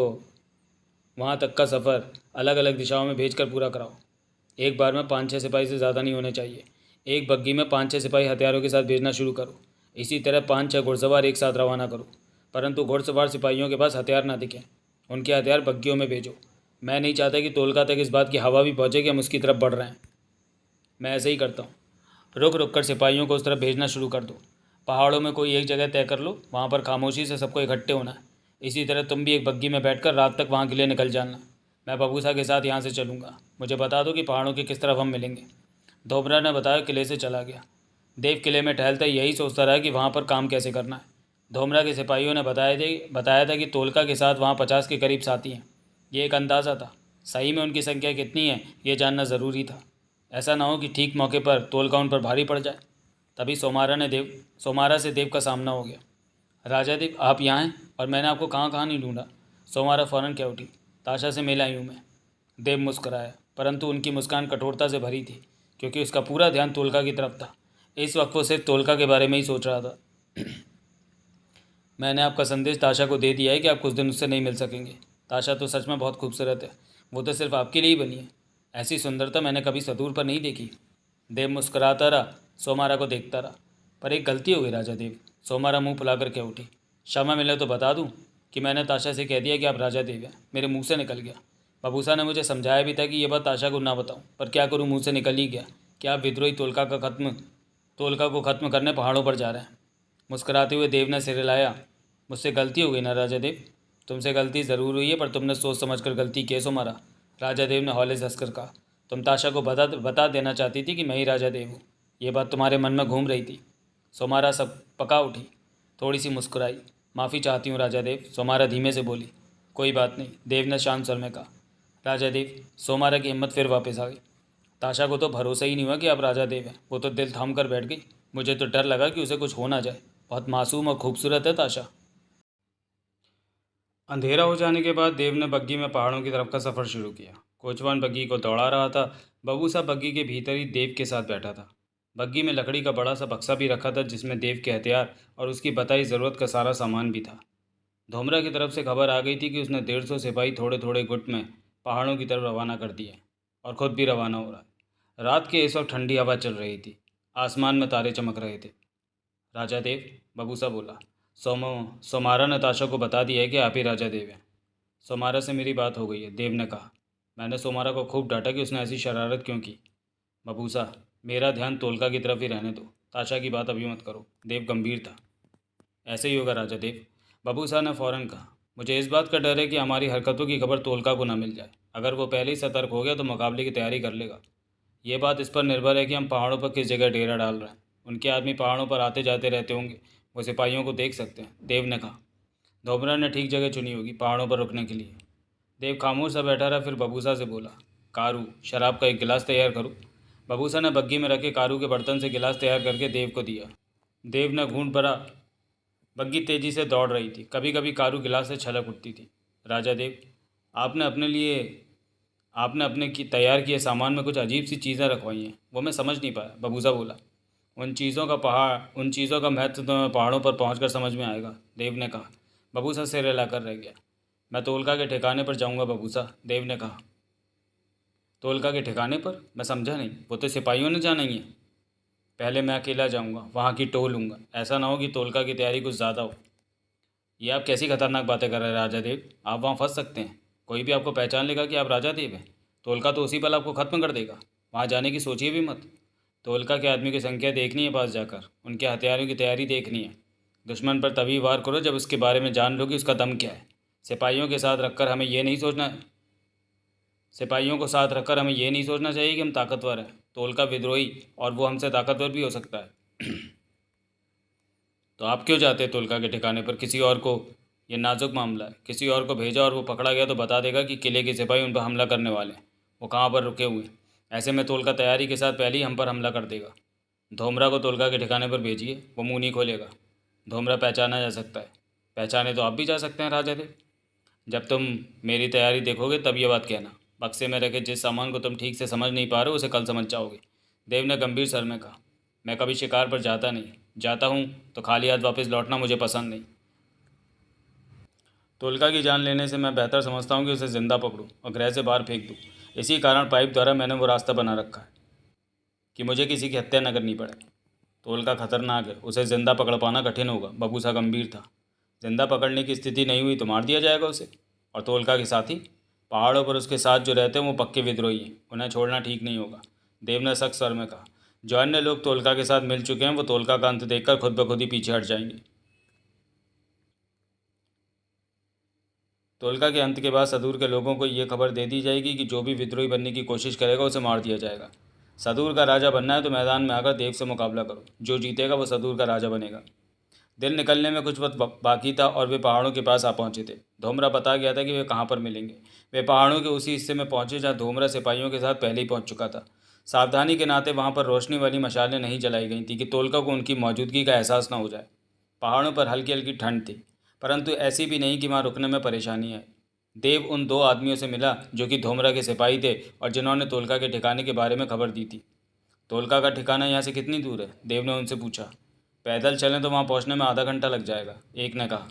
वहाँ तक का सफ़र अलग अलग दिशाओं में भेजकर पूरा कराओ। एक बार में 5-6 सिपाही से ज़्यादा नहीं होने चाहिए। एक बग्गी में 5-6 सिपाही हथियारों के साथ भेजना शुरू करो। इसी तरह 5-6 घुड़सवार एक साथ रवाना करो, परंतु घुड़सवार सिपाहियों के पास हथियार ना दिखें। उनके हथियार बग्गियों में भेजो। मैं नहीं चाहता कि तोलका तक इस बात की हवा भी पहुँचे कि हम उसकी तरफ बढ़ रहे हैं। मैं ऐसे ही करता हूँ। रुक रुक कर सिपाहियों को उस तरफ भेजना शुरू कर दो। पहाड़ों में कोई एक जगह तय कर लो, वहाँ पर खामोशी से सबको इकट्ठे होना है। इसी तरह तुम भी एक बग्गी में बैठकर रात तक वहाँ के लिए निकल जाना। मैं बबूसा के साथ यहाँ से चलूँगा। मुझे बता दो कि पहाड़ों की किस तरफ हम मिलेंगे। धोबरा ने बताया। किले से चला गया। देव किले में टहलता यही सोचता रहा कि वहाँ पर काम कैसे करना है। धोमरा के सिपाहियों ने बताया था कि तोलका के साथ वहाँ 50 के करीब साथी हैं। ये एक अंदाज़ा था, सही में उनकी संख्या कितनी है ये जानना ज़रूरी था। ऐसा ना हो कि ठीक मौके पर तोलका उन पर भारी पड़ जाए। तभी सोमारा से देव का सामना हो गया। राजा देव, आप यहाँ हैं और मैंने आपको कहाँ कहाँ नहीं ढूंढा। सोमारा फ़ौरन कह उठी। ताशा से मिल आई हूँ मैं। देव मुस्कराया, परंतु उनकी मुस्कान कठोरता से भरी थी, क्योंकि उसका पूरा ध्यान तोलका की तरफ था। इस वक्त वो सिर्फ तोलका के बारे में ही सोच रहा था। मैंने आपका संदेश ताशा को दे दिया है कि आप कुछ दिन उससे नहीं मिल सकेंगे। ताशा तो सच में बहुत खूबसूरत है। वो तो सिर्फ आपके लिए ही बनी है। ऐसी सुंदरता मैंने कभी सदूर पर नहीं देखी। देव मुस्कुराता रहा, सोमारा को देखता रहा। पर एक गलती हो गई राजा देव। सोमारा मुंह फुलाकर कह उठी। क्षमा मिले तो बता दूं कि मैंने ताशा से कह दिया कि आप राजा देव हैं। मेरे मुंह से निकल गया। बबूसा ने मुझे समझाया भी था कि ये बात ताशा को ना बताऊं, पर क्या करूं, मुंह से निकल ही गया कि आप विद्रोही तोलका को ख़त्म करने पहाड़ों पर जा रहे हैं। मुस्कुराते हुए देव ने सिर हिलाया। मुझसे गलती हो गई ना राजा देव? तुमसे गलती ज़रूर हुई है, पर तुमने सोच समझ कर गलती किए सो मारा। राजा देव ने हौले से हंसकर कहा। तुम ताशा को बता देना चाहती थी कि मैं ही राजा देव हूँ। ये बात तुम्हारे मन में घूम रही थी। सोमारा सब पका उठी, थोड़ी सी मुस्कुराई। माफ़ी चाहती हूँ राजा देव, सोमारा धीमे से बोली। कोई बात नहीं, देव ने शांत स्वर में कहा। राजा देव, सोमारा की हिम्मत फिर वापस आ गई। ताशा को तो भरोसा ही नहीं हुआ कि आप राजा देव हैं। वो तो दिल थाम कर बैठ गई। मुझे तो डर लगा कि उसे कुछ हो ना जाए। बहुत मासूम और खूबसूरत है ताशा। अंधेरा हो जाने के बाद देव ने बग्गी में पहाड़ों की तरफ का सफ़र शुरू किया। कोचवान बग्गी को दौड़ा रहा था। बबूसा बग्गी के भीतर ही देव के साथ बैठा था। बग्गी में लकड़ी का बड़ा सा बक्सा भी रखा था, जिसमें देव के हथियार और उसकी बताई ज़रूरत का सारा सामान भी था। धोमरा की तरफ से खबर आ गई थी कि उसने 150 सिपाही थोड़े थोड़े गुट में पहाड़ों की तरफ रवाना कर दिए और ख़ुद भी रवाना हो रहा है। रात के इस वक्त ठंडी हवा चल रही थी। आसमान में तारे चमक रहे थे। राजा देव, बबूसा बोला। सोमारा ने ताशा को बता दिया है कि आप ही राजा देव हैं। सोमारा से मेरी बात हो गई है, देव ने कहा। मैंने सोमारा को खूब डांटा कि उसने ऐसी शरारत क्यों की। बबूसा, मेरा ध्यान तोलका की तरफ ही रहने दो। ताशा की बात अभी मत करो। देव गंभीर था। ऐसे ही होगा राजा देव, बबूसा ने फ़ौरन कहा। मुझे इस बात का डर है कि हमारी हरकतों की खबर तोलका को ना मिल जाए। अगर वो पहले ही सतर्क हो गया तो मुकाबले की तैयारी कर लेगा। ये बात इस पर निर्भर है कि हम पहाड़ों पर किस जगह डेरा डाल रहे हैं। उनके आदमी पहाड़ों पर आते जाते रहते होंगे, वो सिपाहियों को देख सकते हैं, देव ने कहा। धोबरा ने ठीक जगह चुनी होगी पहाड़ों पर रुकने के लिए। देव खामोश सा बैठा रहा, फिर बबूसा से बोला। कारू, शराब का एक गिलास तैयार करो। बबूसा ने बग्गी में रखे कारू के बर्तन से गिलास तैयार करके देव को दिया। देव ने घूंट भरा बग्गी तेजी से दौड़ रही थी। कभी कभी कारू गिलास से छलक उठती थी। राजा देव, आपने अपने लिए आपने अपने की तैयार किए सामान में कुछ अजीब सी चीज़ें रखवाई हैं, वो मैं समझ नहीं पाया। बबूसा बोला। उन चीज़ों का महत्व तुम्हें पहाड़ों पर पहुंचकर समझ में आएगा, देव ने कहा। बबूसा सिर हिलाकर रह गया। मैं तोलका के ठिकाने पर जाऊंगा बबूसा, देव ने कहा। तोलका के ठिकाने पर? मैं समझा नहीं। वो तो सिपाहियों ने जाना ही है। पहले मैं अकेला जाऊंगा, वहाँ की टोह लूँगा। ऐसा ना हो कि तोलका की तैयारी कुछ ज़्यादा हो। ये आप कैसी खतरनाक बातें कर रहे हैं राजा देव? आप वहाँ फंस सकते हैं। कोई भी आपको पहचान लेगा कि आप राजा देव हैं। तोलका तो उसी पल आपको ख़त्म कर देगा। वहाँ जाने की सोचिए भी मत। तोलका के आदमी की संख्या देखनी है, पास जाकर उनके हथियारों की तैयारी देखनी है। दुश्मन पर तभी वार करो जब उसके बारे में जान लो कि उसका दम क्या है। सिपाहियों के साथ रखकर हमें ये नहीं सोचना सिपाहियों को साथ रखकर हमें ये नहीं सोचना चाहिए कि हम ताकतवर हैं। तोलका विद्रोही, और वो हमसे ताकतवर भी हो सकता है। तो आप क्यों जाते तोलका के ठिकाने पर? किसी और को, ये नाजुक मामला है, किसी और को भेजा और वो पकड़ा गया तो बता देगा कि किले के सिपाही उन पर हमला करने वाले हैं। वो कहाँ पर रुके हुए हैं। ऐसे में तोलका तैयारी के साथ पहले ही हम पर हमला कर देगा। धोमरा को तोलका के ठिकाने पर भेजिए, वो मुंह नहीं खोलेगा। धोमरा पहचाना जा सकता है। पहचाने तो आप भी जा सकते हैं राजा देव। जब तुम मेरी तैयारी देखोगे तब ये बात कहना। बक्से में रखे जिस सामान को तुम ठीक से समझ नहीं पा रहे हो उसे कल समझ जाओगे, देव ने गंभीर स्वर में कहा। मैं कभी शिकार पर जाता नहीं, जाता हूँ तो खाली हाथ वापस लौटना मुझे पसंद नहीं। तोलका की जान लेने से मैं बेहतर समझता हूँ कि उसे ज़िंदा पकड़ूँ और गृह से बाहर फेंक दूँ। इसी कारण पाइप द्वारा मैंने वो रास्ता बना रखा है कि मुझे किसी की हत्या न करनी पड़े। तोलका खतरनाक है, उसे ज़िंदा पकड़ पाना कठिन होगा। बबूसा गंभीर था। ज़िंदा पकड़ने की स्थिति नहीं हुई तो मार दिया जाएगा उसे। और तोलका के साथी पहाड़ों पर उसके साथ जो रहते हैं वो पक्के विद्रोही हैं, उन्हें छोड़ना ठीक नहीं होगा, देव ने सख्त स्वर में कहा। जो अन्य लोग तोलका के साथ मिल चुके हैं वो तोलका का अंत देखकर खुद ब खुद ही पीछे हट जाएंगे। तोलका के अंत के बाद सदूर के लोगों को ये खबर दे दी जाएगी कि जो भी विद्रोही बनने की कोशिश करेगा उसे मार दिया जाएगा। सदूर का राजा बनना है तो मैदान में आकर देव से मुकाबला करो। जो जीतेगा वो सदूर का राजा बनेगा। दिन निकलने में कुछ वक्त बाकी था और वे पहाड़ों के पास आ पहुंचे थे। धोमरा बता गया था कि वे कहाँ पर मिलेंगे। वे पहाड़ों के उसी हिस्से में पहुंचे जहाँ धोमरा सिपाहियों के साथ पहले ही पहुंच चुका था। सावधानी के नाते वहां पर रोशनी वाली मशालें नहीं जलाई गई थी कि तोलका को उनकी मौजूदगी का एहसास न हो जाए। पहाड़ों पर हल्की हल्की ठंड थी, परंतु ऐसी भी नहीं कि वहाँ रुकने में परेशानी है। देव उन दो आदमियों से मिला जो कि धोमरा के सिपाही थे और जिन्होंने तोलका के ठिकाने के बारे में खबर दी थी। तोलका का ठिकाना यहाँ से कितनी दूर है? देव ने उनसे पूछा। पैदल चलें तो वहाँ पहुँचने में आधा घंटा लग जाएगा, एक ने कहा।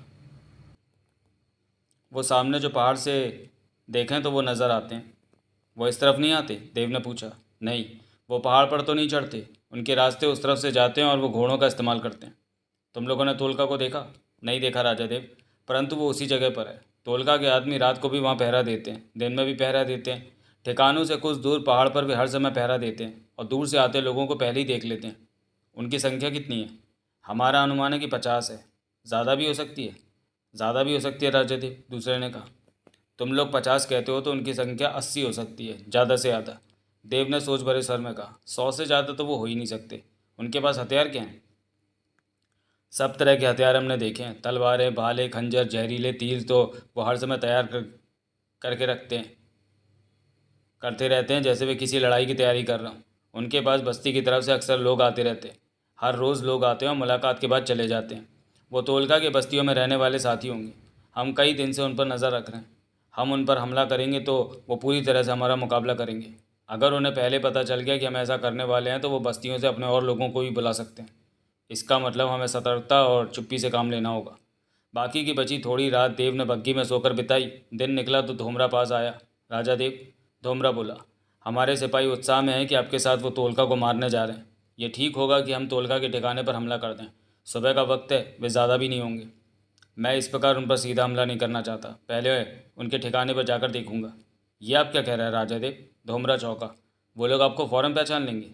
वो सामने जो पहाड़ से देखें तो वो नज़र आते हैं, वो इस तरफ नहीं आते? देव ने पूछा। नहीं, वो पहाड़ पर तो नहीं चढ़ते। उनके रास्ते उस तरफ से जाते हैं और वो घोड़ों का इस्तेमाल करते हैं। तुम लोगों ने तोलका को देखा? नहीं देखा राजा देव, परंतु वो उसी जगह पर है। तोलका के आदमी रात को भी वहाँ पहरा देते हैं, दिन में भी पहरा देते हैं। ठिकानों से कुछ दूर पहाड़ पर भी हर समय पहरा देते हैं और दूर से आते लोगों को पहले ही देख लेते हैं। उनकी संख्या कितनी है? हमारा अनुमान है कि 50 है। ज़्यादा भी हो सकती है। ज़्यादा भी हो सकती है राजा देव, दूसरे ने कहा। तुम लोग 50 कहते हो तो उनकी संख्या 80 हो सकती है, ज़्यादा से ज़्यादा, देव ने सोच भरे स्वर में कहा। 100 से ज़्यादा तो वो हो ही नहीं सकते। उनके पास हथियार क्या हैं? सब तरह के हथियार हमने देखे हैं। तलवारें, भाले, खंजर, जहरीले तीर तो वो हर समय करके करते रहते हैं, जैसे वे किसी लड़ाई की तैयारी कर रहे हों। उनके पास बस्ती की तरफ से अक्सर लोग आते रहते हैं। हर रोज़ लोग आते हैं और मुलाकात के बाद चले जाते हैं। वो तोलका के बस्तियों में रहने वाले साथी होंगे। हम कई दिन से उन पर नज़र रख रहे हैं। हम उन पर हमला करेंगे तो वो पूरी तरह से हमारा मुकाबला करेंगे। अगर उन्हें पहले पता चल गया कि हम ऐसा करने वाले हैं तो वो बस्तियों से अपने और लोगों को भी बुला सकते हैं। इसका मतलब हमें सतर्कता और चुप्पी से काम लेना होगा। बाकी की बची थोड़ी रात देव ने बग्घी में सोकर बिताई। दिन निकला तो धोमरा पास आया। राजा देव, धोमरा बोला, हमारे सिपाही उत्साह में हैं कि आपके साथ वो तोलका को मारने जा रहे हैं। ये ठीक होगा कि हम तोलका के ठिकाने पर हमला कर दें। सुबह का वक्त है, वे ज़्यादा भी नहीं होंगे। मैं इस प्रकार उन पर सीधा हमला नहीं करना चाहता, पहले उनके ठिकाने पर जाकर देखूंगा। ये आप क्या कह रहे हैं राजा देव? धोमरा चौंका। वो लोग आपको फ़ौरन पहचान लेंगे?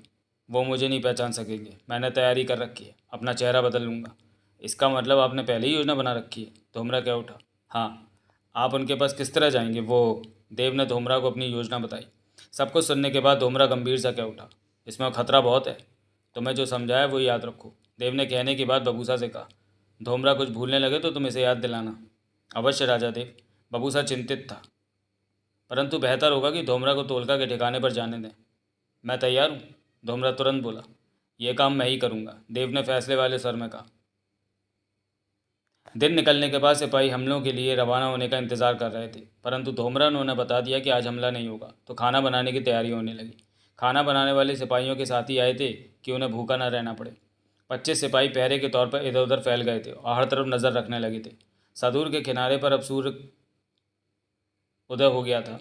वो मुझे नहीं पहचान सकेंगे। मैंने तैयारी कर रखी है, अपना चेहरा बदल लूँगा। इसका मतलब आपने पहले ही योजना बना रखी है? धोमरा कह उठा। हाँ। आप उनके पास किस तरह जाएंगे? वो, देव ने धोमरा को अपनी योजना बताई। सब कुछ सुनने के बाद धोमरा गंभीर सा कह उठा। इसमें खतरा बहुत है। तुम्हें जो समझाया वो याद रखो, देव ने कहने के बाद बबूसा से कहा। धोमरा कुछ भूलने लगे तो तुम इसे याद दिलाना। अवश्य राजा देव। बबूसा चिंतित था। परंतु बेहतर होगा कि धोमरा को तोलका के ठिकाने पर जाने दें। मैं तैयार हूँ, धोमरा तुरंत बोला। यह काम मैं ही करूँगा, देव ने फैसले वाले स्वर में कहा। दिन निकलने के बाद सिपाही हमलों के लिए रवाना होने का इंतज़ार कर रहे थे, परंतु धोमरा ने उन्हें बता दिया कि आज हमला नहीं होगा, तो खाना बनाने की तैयारी होने लगी। खाना बनाने वाले सिपाहियों के साथ ही आए थे कि उन्हें भूखा न रहना पड़े। 25 सिपाही पहरे के तौर पर इधर उधर फैल गए थे और हर तरफ नज़र रखने लगे थे। सदूर के किनारे पर अब सूर्य उदय हो गया था,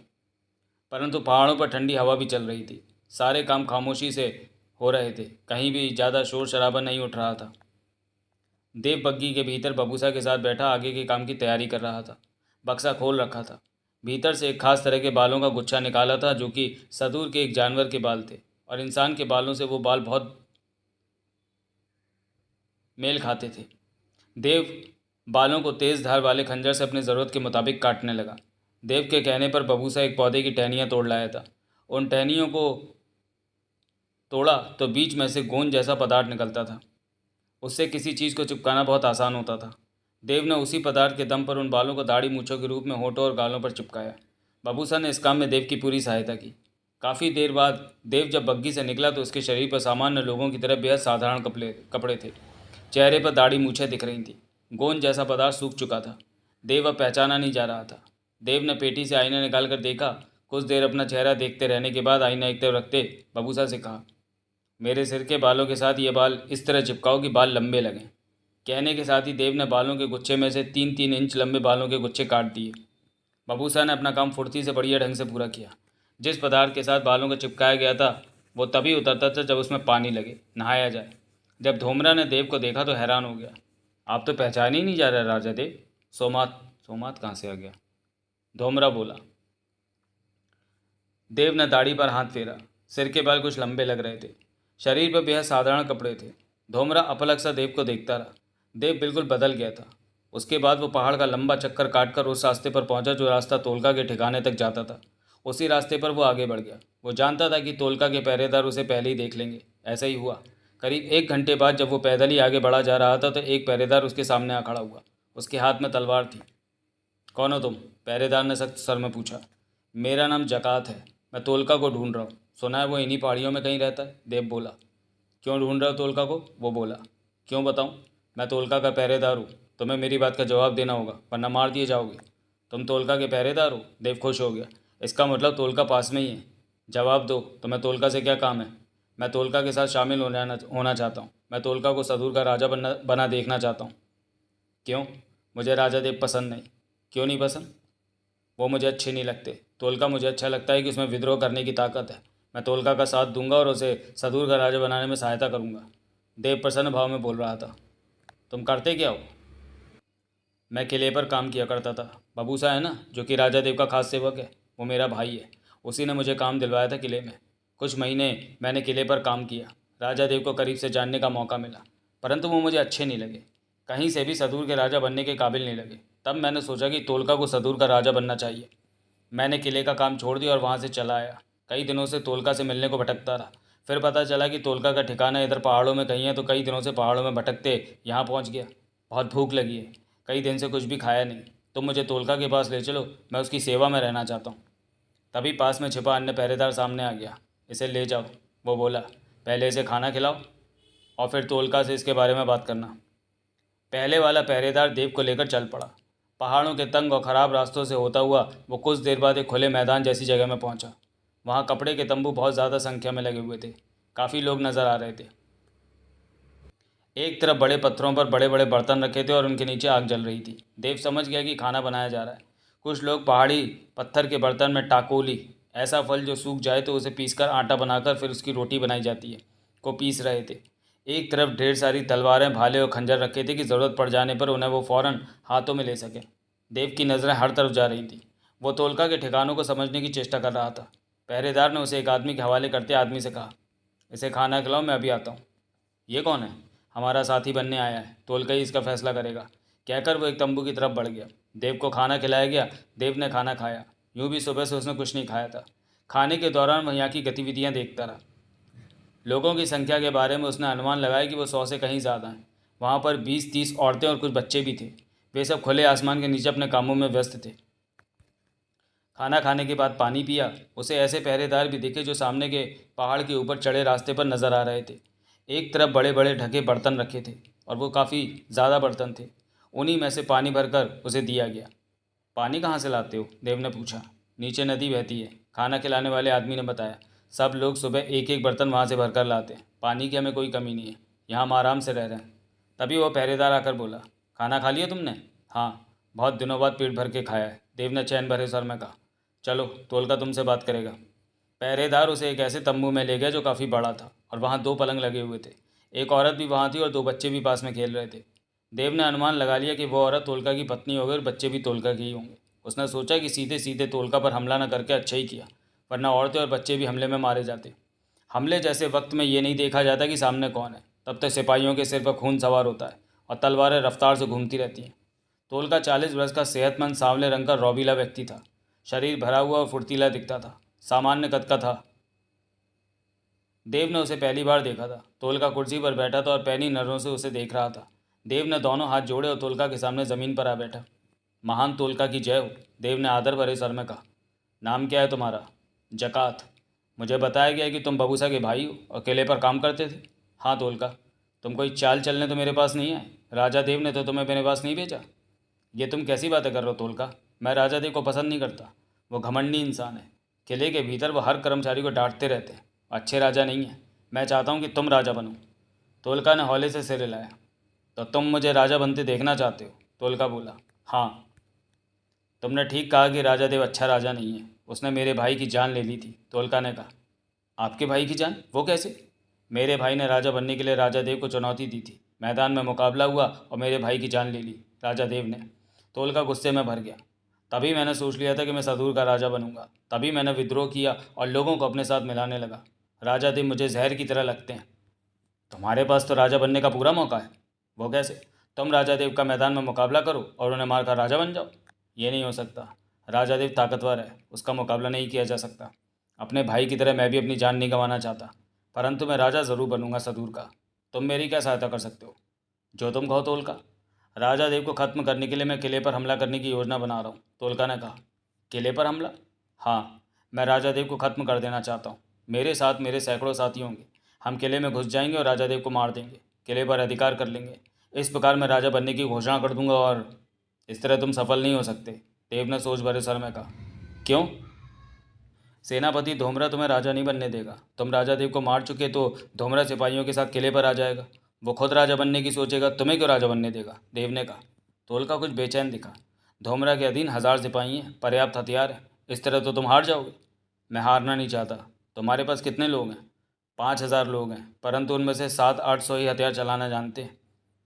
परंतु पहाड़ों पर ठंडी हवा भी चल रही थी। सारे काम खामोशी से हो रहे थे, कहीं भी ज़्यादा शोर शराबा नहीं उठ रहा था। देव बग्गी के भीतर बबूसा के साथ बैठा आगे के काम की तैयारी कर रहा था। बक्सा खोल रखा था। भीतर से एक खास तरह के बालों का गुच्छा निकाला था, जो कि सदूर के एक जानवर के बाल थे और इंसान के बालों से वो बाल बहुत मेल खाते थे। देव बालों को तेज़ धार वाले खंजर से अपनी ज़रूरत के मुताबिक काटने लगा। देव के कहने पर बबूसा एक पौधे की टहनियाँ तोड़ लाया था। उन टहनियों को तोड़ा तो बीच में से गोंद जैसा पदार्थ निकलता था। उससे किसी चीज़ को चिपकाना बहुत आसान होता था। देव ने उसी पदार्थ के दम पर उन बालों को दाढ़ी मूँछों के रूप में होठों और गालों पर चिपकाया। बबूसा ने इस काम में देव की पूरी सहायता की। काफ़ी देर बाद देव जब बग्गी से निकला तो उसके शरीर पर सामान्य लोगों की तरह बेहद साधारण कपड़े थे। चेहरे पर दाढ़ी मूँछें दिख रही थीं। गोंद जैसा पदार्थ सूख चुका था। देव अब पहचाना नहीं जा रहा था। देव ने पेटी से आईना निकाल कर देखा। कुछ देर अपना चेहरा देखते रहने के बाद आईना एक तरफ रखते बबूसा से कहा, मेरे सिर के बालों के साथ ये बाल इस तरह चिपकाओ कि बाल लंबे लगें। कहने के साथ ही देव ने बालों के गुच्छे में से 3-3 इंच लंबे बालों के गुच्छे काट दिए। बबूसा ने अपना काम फुर्ती से बढ़िया ढंग से पूरा किया। जिस पदार्थ के साथ बालों को चिपकाया गया था वो तभी उतरता था जब उसमें पानी लगे, नहाया जाए। जब धोमरा ने देव को देखा तो हैरान हो गया। आप तो पहचान ही नहीं जा रहे राजा देव। सोमात कहाँ से आ गया? धोमरा बोला। देव ने दाढ़ी पर हाथ फेरा। सिर के बाल कुछ लंबे लग रहे थे। शरीर पर बेहद साधारण कपड़े थे। धोमरा अपलक सा देव को देखता रहा। देव बिल्कुल बदल गया था। उसके बाद वो पहाड़ का लंबा चक्कर काटकर उस रास्ते पर पहुंचा जो रास्ता तोलका के ठिकाने तक जाता था। उसी रास्ते पर वो आगे बढ़ गया। वो जानता था कि तोलका के पहरेदार उसे पहले ही देख लेंगे। ऐसा ही हुआ। करीब 1 घंटे बाद जब वो पैदल ही आगे बढ़ा जा रहा था तो एक पहरेदार उसके सामने आ खड़ा हुआ। उसके हाथ में तलवार थी। कौन हो तुम? पहरेदार ने सख्त स्वर में पूछा। मेरा नाम जकात है। मैं तोलका को ढूंढ रहा हूँ। सुना है वो इन्हीं पहाड़ियों में कहीं रहता है। देव बोला। क्यों ढूंढ रहे हो तोलका को? वो बोला। क्यों बताऊँ? मैं तोलका का पहरेदार हूँ। तुम्हें मेरी बात का जवाब देना होगा वरना मार दिए जाओगे। तुम तोलका के पहरेदार हो? देव खुश हो गया। इसका मतलब तोलका पास में ही है। जवाब दो, तुम्हें तोलका से क्या काम है? मैं तोलका के साथ शामिल होना चाहता हूँ। मैं तोलका को सदूर का राजा बना देखना चाहता हूँ। क्यों? मुझे राजा देव पसंद नहीं। क्यों नहीं पसंद? वो मुझे अच्छे नहीं लगते। तोलका मुझे अच्छा लगता है कि उसमें विद्रोह करने की ताकत है। मैं तोलका का साथ दूंगा और उसे सदूर का राजा बनाने में सहायता करूंगा। देव प्रसन्न भाव में बोल रहा था। तुम करते क्या हो? मैं किले पर काम किया करता था। बबूसा है ना, जो कि राजा देव का खास सेवक है, वो मेरा भाई है। उसी ने मुझे काम दिलवाया था किले में। कुछ महीने मैंने किले पर काम किया। राजा देव को करीब से जानने का मौका मिला, परंतु वो मुझे अच्छे नहीं लगे। कहीं से भी सदूर के राजा बनने के काबिल नहीं लगे। तब मैंने सोचा कि तोलका को सदूर का राजा बनना चाहिए। मैंने किले का काम छोड़ दिया और वहाँ से चला आया। कई दिनों से तोलका से मिलने को भटकता रहा। फिर पता चला कि तोलका का ठिकाना इधर पहाड़ों में कहीं है, तो कई दिनों से पहाड़ों में भटकते यहाँ पहुँच गया। बहुत भूख लगी है। कई दिन से कुछ भी खाया नहीं। तुम मुझे तोलका के पास ले चलो, मैं उसकी सेवा में रहना चाहता हूँ। तभी पास में छिपा अन्य पहरेदार सामने आ गया। इसे ले जाओ, वो बोला। पहले इसे खाना खिलाओ और फिर तोलका से इसके बारे में बात करना। पहले वाला पहरेदार देव को लेकर चल पड़ा। पहाड़ों के तंग और ख़राब रास्तों से होता हुआ वो कुछ देर बाद एक खुले मैदान जैसी जगह में पहुंचा। वहां कपड़े के तंबू बहुत ज़्यादा संख्या में लगे हुए थे। काफ़ी लोग नज़र आ रहे थे। एक तरफ बड़े पत्थरों पर बड़े बड़े बर्तन रखे थे और उनके नीचे आग जल रही थी। देव समझ गया कि खाना बनाया जा रहा है। कुछ लोग पहाड़ी पत्थर के बर्तन में टाकोली, ऐसा फल जो सूख जाए तो उसे पीसकर आटा बनाकर फिर उसकी रोटी बनाई जाती है, को पीस रहे थे। एक तरफ ढेर सारी तलवारें, भाले और खंजर रखे थे कि ज़रूरत पड़ जाने पर उन्हें वो फ़ौरन हाथों में ले सकें। देव की नज़रें हर तरफ जा रही थी। वो तोलका के ठिकानों को समझने की चेष्टा कर रहा था। पहरेदार ने उसे एक आदमी के हवाले करते आदमी से कहा, इसे खाना खिलाओ, मैं अभी आता हूँ। ये कौन है? हमारा साथी बनने आया है, तोलका ही इसका फैसला करेगा, कहकर वो एक तंबू की तरफ बढ़ गया। देव को खाना खिलाया गया। देव ने खाना खाया। यूँ भी सुबह से उसने कुछ नहीं खाया था। खाने के दौरान वह यहाँ की गतिविधियाँ देखता रहा। लोगों की संख्या के बारे में उसने अनुमान लगाया कि वो 100 से कहीं ज़्यादा हैं। वहाँ पर 20-30 औरतें और कुछ बच्चे भी थे। वे सब खुले आसमान के नीचे अपने कामों में व्यस्त थे। खाना खाने के बाद पानी पिया। उसे ऐसे पहरेदार भी दिखे जो सामने के पहाड़ के ऊपर चढ़े रास्ते पर नज़र आ रहे थे। एक तरफ बड़े बड़े ढके बर्तन रखे थे और वो काफ़ी ज़्यादा बर्तन थे। उन्हीं में से पानी भरकर उसे दिया गया। पानी कहाँ से लाते हो? देव ने पूछा। नीचे नदी बहती है, खाना खिलाने वाले आदमी ने बताया। सब लोग सुबह एक एक बर्तन वहाँ से भरकर लाते हैं। पानी की हमें कोई कमी नहीं है, यहाँ हम आराम से रह रहे हैं। तभी वो पहरेदार आकर बोला, खाना खा लिया तुमने? हाँ, बहुत दिनों बाद पेट भर के खाया है, देव ने चैन भरे स्वर में कहा। चलो, तोलका तुमसे बात करेगा। पहरेदार उसे एक ऐसे तंबू में ले गया जो काफ़ी बड़ा था और वहाँ 2 पलंग लगे हुए थे। एक औरत भी वहाँ थी और 2 बच्चे भी पास में खेल रहे थे। देव ने अनुमान लगा लिया कि वो औरत तोलका की पत्नी होगी और बच्चे भी तोलका के ही होंगे। उसने सोचा कि सीधे सीधे तोलका पर हमला न करके अच्छा ही किया, वरना औरतें और बच्चे भी हमले में मारे जाते। हमले जैसे वक्त में ये नहीं देखा जाता कि सामने कौन है, तब तक सिपाहियों के सिर पर खून सवार होता है और तलवारें रफ्तार से घूमती रहती हैं। तोलका 40 वर्ष का सेहतमंद सांवले रंग का रौबीला व्यक्ति था। शरीर भरा हुआ और फुर्तीला दिखता था, सामान्य कद का था। देव ने उसे पहली बार देखा था। तोलका कुर्सी पर बैठा था और पैनी नज़रों से उसे देख रहा था। देव ने दोनों हाथ जोड़े और तोलका के सामने ज़मीन पर आ बैठा। महान तोलका की जय हो, देव ने आदर भरे स्वर में कहा। नाम क्या है तुम्हारा? जकात। मुझे बताया गया कि तुम बबूसा के भाई हो और किले पर काम करते थे। हाँ तोलका, तुम कोई चाल चलने तो मेरे पास नहीं आए? राजा देव ने तो तुम्हें मेरे पास नहीं भेजा। ये तुम कैसी बातें कर रहे हो तोलका? मैं राजा देव को पसंद नहीं करता। वो घमंडी इंसान है। किले के भीतर वो हर कर्मचारी को डांटते रहते हैं। अच्छे राजा नहीं हैं। मैं चाहता हूँ कि तुम राजा बनो। तोलका ने हौले से सिर हिलाया। तो तुम मुझे राजा बनते देखना चाहते हो? तोलका बोला। हाँ, तुमने ठीक कहा कि राजा देव अच्छा राजा नहीं है। उसने मेरे भाई की जान ले ली थी, तोलका ने कहा। आपके भाई की जान? वो कैसे? मेरे भाई ने राजा बनने के लिए राजा देव को चुनौती दी थी। मैदान में मुकाबला हुआ और मेरे भाई की जान ले ली राजा देव ने। तोलका गुस्से में भर गया। तभी मैंने सोच लिया था कि मैं सदूर का राजा बनूंगा। तभी मैंने विद्रोह किया और लोगों को अपने साथ मिलाने लगा। राजा देव मुझे जहर की तरह लगते हैं। तुम्हारे पास तो राजा बनने का पूरा मौका है। वो कैसे? तुम राजा देव का मैदान में मुकाबला करो और उन्हें मारकर राजा बन जाओ। ये नहीं हो सकता। राजा देव ताकतवर है, उसका मुकाबला नहीं किया जा सकता। अपने भाई की तरह मैं भी अपनी जान नहीं गंवाना चाहता, परंतु मैं राजा ज़रूर बनूंगा सदूर का। तुम मेरी क्या सहायता कर सकते हो? जो तुम कहो तोलका। राजा देव को ख़त्म करने के लिए मैं किले पर हमला करने की योजना बना रहा हूँ, तोलका ने कहा। किले पर हमला? हाँ, मैं राजा देव को ख़त्म कर देना चाहता हूँ। मेरे साथ मेरे सैकड़ों साथी होंगे। हम किले में घुस जाएंगे और राजा देव को मार देंगे, किले पर अधिकार कर लेंगे। इस प्रकार मैं राजा बनने की घोषणा कर दूंगा और इस तरह तुम सफल नहीं हो सकते, देव ने सोच भरे स्वर में कहा। क्यों? सेनापति धोमरा तुम्हें राजा नहीं बनने देगा। तुम राजा देव को मार चुके तो धोमरा सिपाहियों के साथ किले पर आ जाएगा। वो खुद राजा बनने की सोचेगा, तुम्हें क्यों राजा बनने देगा, देव ने कहा। तोलका कुछ बेचैन दिखा। धोमरा के अधीन 1000 सिपाही हैं, पर्याप्त हथियार है। इस तरह तो तुम हार जाओगे। मैं हारना नहीं चाहता। तुम्हारे पास कितने लोग हैं? 5000 लोग हैं, परंतु उनमें से 700-800 ही हथियार चलाना जानते हैं।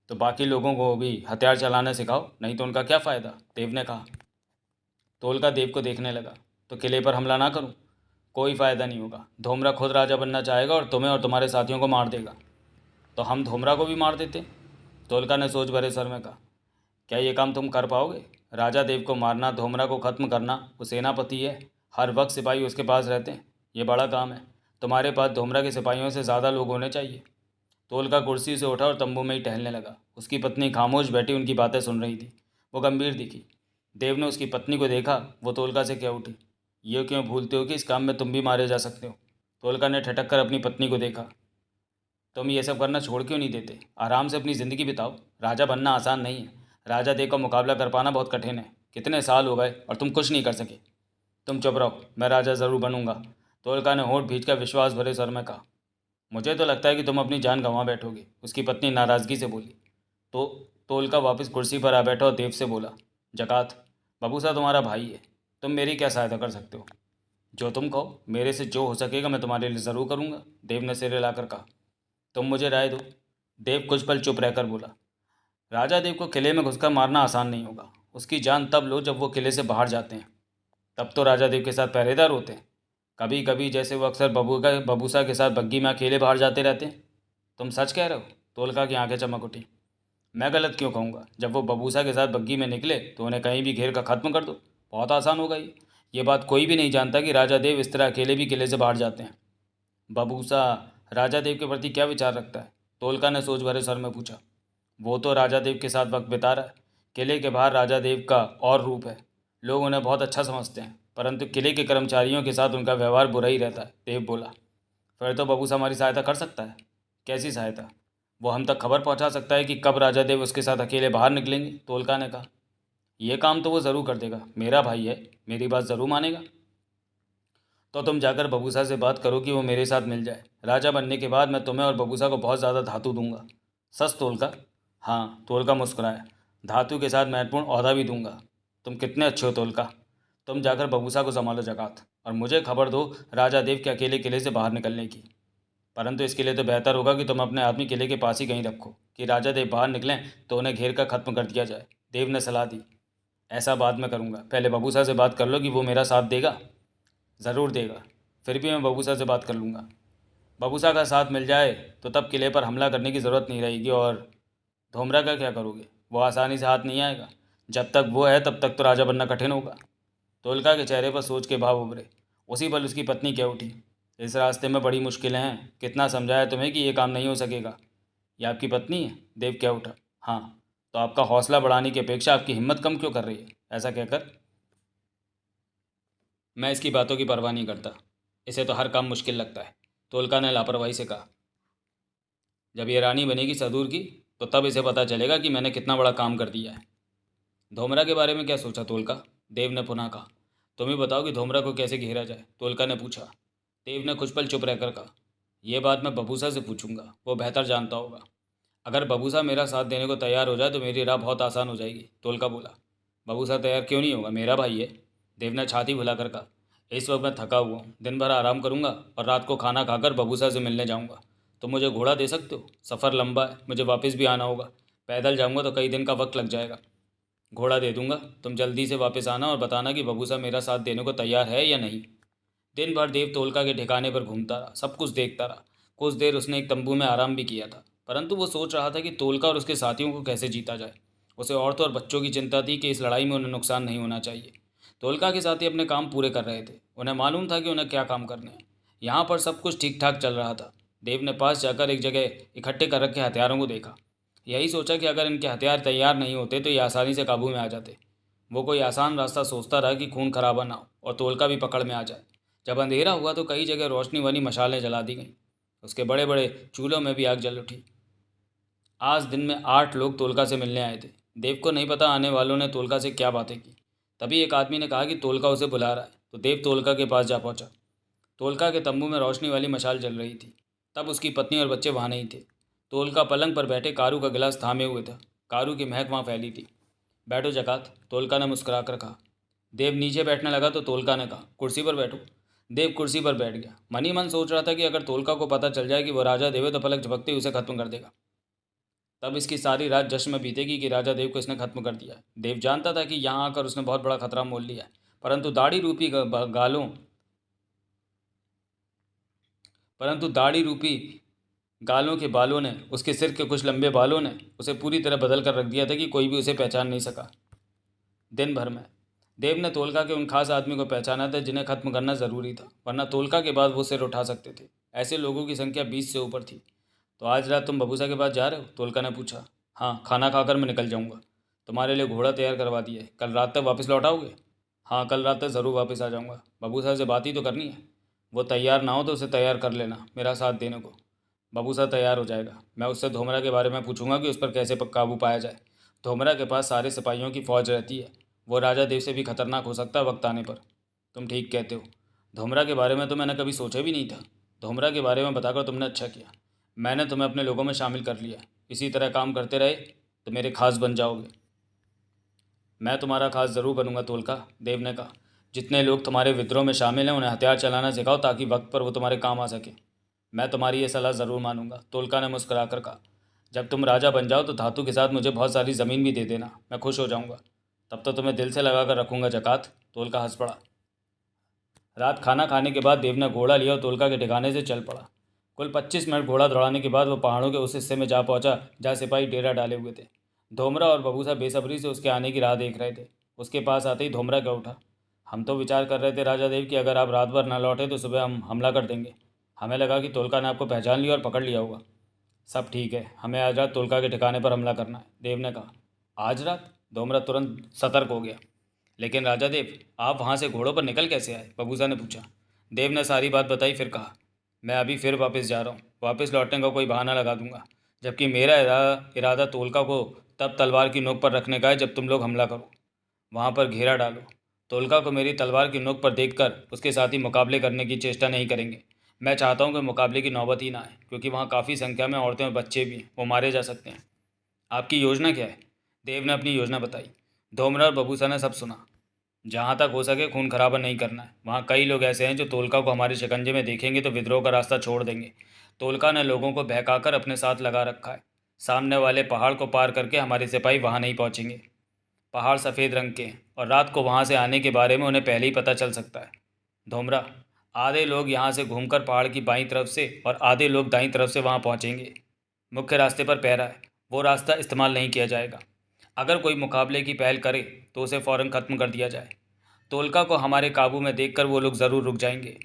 तो बाकी लोगों को भी हथियार चलाना सिखाओ, नहीं तो उनका क्या फ़ायदा, देव ने कहा। तोलका देव को देखने लगा। तो किले पर हमला ना करूं? कोई फ़ायदा नहीं होगा। धोमरा खुद राजा बनना चाहेगा और तुम्हें और तुम्हारे साथियों को मार देगा। तो हम धोमरा को भी मार देते, तोलका ने सोच भरे सर में कहा। क्या ये काम तुम कर पाओगे? राजा देव को मारना, धोमरा को ख़त्म करना। वो सेनापति है, हर वक्त सिपाही उसके पास रहते हैं। ये बड़ा काम है। तुम्हारे पास धोमरा के सिपाहियों से ज़्यादा लोग होने चाहिए। तोलका कुर्सी से उठा और तंबू में ही टहलने लगा। उसकी पत्नी खामोश बैठी उनकी बातें सुन रही थी। वो गंभीर दिखी। देव ने उसकी पत्नी को देखा। वो तोलका से कह उठी, ये क्यों भूलते हो कि इस काम में तुम भी मारे जा सकते हो? तोलका ने ठटक कर अपनी पत्नी को देखा। तुम ये सब करना छोड़ क्यों नहीं देते? आराम से अपनी ज़िंदगी बिताओ। राजा बनना आसान नहीं है। राजा देव का मुकाबला कर पाना बहुत कठिन है। कितने साल हो गए और तुम कुछ नहीं कर सके। तुम चुप रहो, मैं राजा ज़रूर बनूंगा, तोलका ने होंठ भींच कर विश्वास भरे स्वर में कहा। मुझे तो लगता है कि तुम अपनी जान गंवा बैठोगे, उसकी पत्नी नाराज़गी से बोली। तो तोलका वापस कुर्सी पर आ बैठा और देव से बोला, जकात, बबूसा तुम्हारा भाई है, तुम मेरी क्या सहायता कर सकते हो? जो तुम कहो। मेरे से जो हो सकेगा मैं तुम्हारे लिए ज़रूर करूँगा, देव ने सिर हिलाकर कहा। तुम मुझे राय दो। देव कुछ पल चुप रहकर बोला, राजा देव को किले में घुसकर मारना आसान नहीं होगा। उसकी जान तब लो जब वो किले से बाहर जाते हैं। तब तो राजा देव के साथ पहरेदार होते हैं। कभी कभी जैसे वो अक्सर बबूसा के साथ बग्गी में अकेले बाहर जाते रहते हैं। तुम सच कह रहे हो? तोलका की आंखें चमक उठी। मैं गलत क्यों कहूँगा? जब वो बबूसा के साथ बग्गी में निकले तो उन्हें कहीं भी घेर कर ख़त्म कर दो। बहुत आसान होगा ये बात कोई भी नहीं जानता कि राजा देव इस तरह अकेले भी किले से बाहर जाते हैं। बबूसा राजा देव के प्रति क्या विचार रखता है? तोलका ने सोच भरे स्वर में पूछा। वो तो राजा देव के साथ वक्त बिता रहा है। किले के बाहर राजा देव का और रूप है। लोग उन्हें बहुत अच्छा समझते हैं, परंतु किले के कर्मचारियों के साथ उनका व्यवहार बुरा ही रहता है, देव बोला। फिर तो बबूसा हमारी सहायता कर सकता है। कैसी सहायता? वो हम तक खबर पहुंचा सकता है कि कब राजा देव उसके साथ अकेले बाहर निकलेंगे, तोलका ने कहा। ये काम तो वो ज़रूर कर देगा, मेरा भाई है, मेरी बात ज़रूर मानेगा। तो तुम जाकर बबूसा से बात करो कि वो मेरे साथ मिल जाए। राजा बनने के बाद मैं तुम्हें और बबूसा को बहुत ज़्यादा धातु दूंगा। सच तोलका? हाँ, तोलका मुस्कुराया। धातु के साथ महत्वपूर्ण ओहदा भी दूंगा। तुम कितने अच्छे हो तोलका। तुम जाकर बबूसा को संभालो जकात, और मुझे खबर दो राजा देव के अकेले किले से बाहर निकलने की। परंतु इसके लिए तो बेहतर होगा कि तुम अपने आदमी किले के पास ही कहीं रखो कि राजा देव बाहर निकलें तो उन्हें घेर कर ख़त्म कर दिया जाए। देव ने सलाह दी। ऐसा बाद में करूँगा, पहले बबूसा से बात कर लो कि वो मेरा साथ देगा। ज़रूर देगा, फिर भी मैं बबूसा से बात कर लूँगा। बबूसा का साथ मिल जाए तो तब किले पर हमला करने की ज़रूरत नहीं रहेगी। और धोमरा का क्या करोगे? वो आसानी से हाथ नहीं आएगा। जब तक वो है तब तक तो राजा बनना कठिन होगा। तोलका के चेहरे पर सोच के भाव उभरे। उसी पल उसकी पत्नी कह उठी, इस रास्ते में बड़ी मुश्किलें हैं। कितना समझाया तुम्हें कि ये काम नहीं हो सकेगा। ये आपकी पत्नी है? देव कह उठा। हाँ। तो आपका हौसला बढ़ाने की अपेक्षा आपकी हिम्मत कम क्यों कर रही है? ऐसा कहकर मैं इसकी बातों की परवाह नहीं करता। इसे तो हर काम मुश्किल लगता है, तोलका ने लापरवाही से कहा। जब ये रानी बनेगी सदूर की तो तब इसे पता चलेगा कि मैंने कितना बड़ा काम कर दिया है। धोमरा के बारे में क्या सोचा तोलका? देव ने पुनः कहा। तुम ही बताओ कि धोमरा को कैसे घेरा जाए, तोलका ने पूछा। देव ने कुछ पल चुप रहकर कहा, यह बात मैं बबूसा से पूछूंगा, वो बेहतर जानता होगा। अगर बबूसा मेरा साथ देने को तैयार हो जाए तो मेरी राह बहुत आसान हो जाएगी, तोलका बोला। बबूसा तैयार क्यों नहीं होगा, मेरा भाई है। देव ने छाती फुलाकर कहा। इस वक्त मैं थका हुआ हूँ, दिन भर आराम करूंगा और रात को खाना खाकर बबूसा से मिलने जाऊंगा। तुम मुझे घोड़ा दे सकते हो? सफ़र लंबा है, मुझे वापस भी आना होगा। पैदल जाऊंगा तो कई दिन का वक्त लग जाएगा। घोड़ा दे दूंगा, तुम जल्दी से वापस आना और बताना कि बबूसा मेरा साथ देने को तैयार है या नहीं। दिन भर देव तोलका के ठिकाने पर घूमता रहा, सब कुछ देखता रहा। कुछ देर उसने एक तंबू में आराम भी किया था, परंतु वो सोच रहा था कि तोलका और उसके साथियों को कैसे जीता जाए। उसे औरतों और बच्चों की चिंता थी कि इस लड़ाई में उन्हें नुकसान नहीं होना चाहिए। तोलका के साथी अपने काम पूरे कर रहे थे, उन्हें मालूम था कि उन्हें क्या काम करने हैं। यहाँ पर सब कुछ ठीक ठाक चल रहा था। देव ने पास जाकर एक जगह इकट्ठे कर रखे हथियारों को देखा। यही सोचा कि अगर इनके हथियार तैयार नहीं होते तो ये आसानी से काबू में आ जाते। वो कोई आसान रास्ता सोचता रहा कि खून खराबा ना हो और तोलका भी पकड़ में आ जाए। जब अंधेरा हुआ तो कई जगह रोशनी वाली मशालें जला दी गईं। उसके बड़े बड़े चूल्हों में भी आग जल उठी। आज दिन में 8 लोग तोलका से मिलने आए थे। देव को नहीं पता आने वालों ने तोलका से क्या बातें की। तभी एक आदमी ने कहा कि तोलका उसे बुला रहा है, तो देव तोलका के पास जा पहुंचा। तोलका के तंबू में रोशनी वाली मशाल जल रही थी। तब उसकी पत्नी और बच्चे वहाँ नहीं थे। तोलका पलंग पर बैठे कारू का गिलास थामे हुए था। कारू की महक वहाँ फैली थी। बैठो जकात, तोलका ने मुस्कुरा कर कहा। देव नीचे बैठने लगा तो तोलका ने कहा, कुर्सी पर बैठो। देव कुर्सी पर बैठ गया। मन ही मन सोच रहा था कि अगर तोलका को पता चल जाए कि वो राजा देव है तो पलक झपकते ही उसे खत्म कर देगा। तब इसकी सारी रात जश्न में बीतेगी कि राजा देव को इसने खत्म कर दिया। देव जानता था कि यहाँ आकर उसने बहुत बड़ा खतरा मोल लिया है, परंतु दाढ़ी रूपी गालों के बालों ने, उसके सिर के कुछ लंबे बालों ने उसे पूरी तरह बदल कर रख दिया था कि कोई भी उसे पहचान नहीं सका। दिन भर में देव ने तोलका के उन खास आदमी को पहचाना था जिन्हें खत्म करना ज़रूरी था, वरना तोलका के बाद वो सिर उठा सकते थे। ऐसे लोगों की संख्या 20 से ऊपर थी। तो आज रात तुम बबूसा के पास जा रहे हो? तोलका ने पूछा। हाँ, खाना खाकर मैं निकल जाऊँगा। तुम्हारे लिए घोड़ा तैयार करवा दिया है, कल रात तक वापस लौट आओगे? हाँ, कल रात तक ज़रूर वापस आ जाऊँगा। बबूसा से बात ही तो करनी है। वो तैयार ना हो तो उसे तैयार कर लेना मेरा साथ देने को। बबूसा तैयार हो जाएगा। मैं उससे धोमरा के बारे में पूछूंगा कि उस पर कैसे काबू पाया जाए। धोमरा के पास सारे सिपाहियों की फ़ौज रहती है। वो राजा देव से भी खतरनाक हो सकता है वक्त आने पर। तुम ठीक कहते हो। धोमरा के बारे में तो मैंने कभी सोचा भी नहीं था। धोमरा के बारे में बताकर तुमने अच्छा किया। मैंने तुम्हें अपने लोगों में शामिल कर लिया। इसी तरह काम करते रहे तो मेरे खास बन जाओगे। मैं तुम्हारा खास ज़रूर बनूंगा तोलका, देव ने कहा। जितने लोग तुम्हारे विद्रोह में शामिल हैं उन्हें हथियार चलाना सिखाओ ताकि वक्त पर वो तुम्हारे काम आ सके। मैं तुम्हारी ये सलाह ज़रूर मानूंगा, तोलका ने मुस्कुरा कर कहा। जब तुम राजा बन जाओ तो धातु के साथ मुझे बहुत सारी ज़मीन भी दे देना, मैं खुश हो जाऊंगा। तब तो तुम्हें दिल से लगा कर रखूँगा जकात, तोलका हंस पड़ा। रात खाना खाने के बाद देव ने घोड़ा लिया और तोलका के ठिकाने से चल पड़ा। कुल 25 मिनट घोड़ा दौड़ाने के बाद वो पहाड़ों के उस हिस्से में जा पहुंचा जहाँ सिपाही डेरा डाले हुए थे। धोमरा और बबूसा बेसब्री से उसके आने की राह देख रहे थे। उसके पास आते ही धोमरा कह उठा, हम तो विचार कर रहे थे राजा देव कि अगर आप रात भर न लौटे तो सुबह हम हमला कर देंगे। हमें लगा कि तोलका ने आपको पहचान लिया और पकड़ लिया होगा। सब ठीक है, हमें आज रात तोलका के ठिकाने पर हमला करना है, देव ने कहा। आज रात? धोमरा तुरंत सतर्क हो गया। लेकिन राजा देव, आप वहाँ से घोड़ों पर निकल कैसे आए? बबूसा ने पूछा। देव ने सारी बात बताई, फिर कहा, मैं अभी फिर वापस जा रहा हूँ। वापस लौटने का कोई बहाना लगा दूंगा। जबकि मेरा इरादा तोलका को तब तलवार की नोक पर रखने का है जब तुम लोग हमला करो, वहाँ पर घेरा डालो। तोलका को मेरी तलवार की नोक पर देखकर उसके साथ ही मुकाबले करने की चेष्टा नहीं करेंगे। मैं चाहता हूँ कि मुकाबले की नौबत ही ना आए, क्योंकि वहाँ काफ़ी संख्या में औरतें और बच्चे भी हैं, वो मारे जा सकते हैं। आपकी योजना क्या है? देव ने अपनी योजना बताई। धोमरा और बबूसा ने सब सुना। जहाँ तक हो सके खून खराबा नहीं करना है। वहाँ कई लोग ऐसे हैं जो तोलका को हमारे शिकंजे में देखेंगे तो विद्रोह का रास्ता छोड़ देंगे। तोलका ने लोगों को बहकाकर अपने साथ लगा रखा है। सामने वाले पहाड़ को पार करके हमारे सिपाही वहाँ नहीं पहुँचेंगे। पहाड़ सफ़ेद रंग के हैं और रात को वहाँ से आने के बारे में उन्हें पहले ही पता चल सकता है। धोमरा, आधे लोग यहाँ से घूमकर पहाड़ की बाईं तरफ से और आधे लोग दाईं तरफ से वहाँ पहुँचेंगे। मुख्य रास्ते पर पहरा है, वो रास्ता इस्तेमाल नहीं किया जाएगा। अगर कोई मुकाबले की पहल करे तो उसे फ़ौरन ख़त्म कर दिया जाए। तोलका को हमारे काबू में देखकर वो लोग ज़रूर रुक जाएंगे।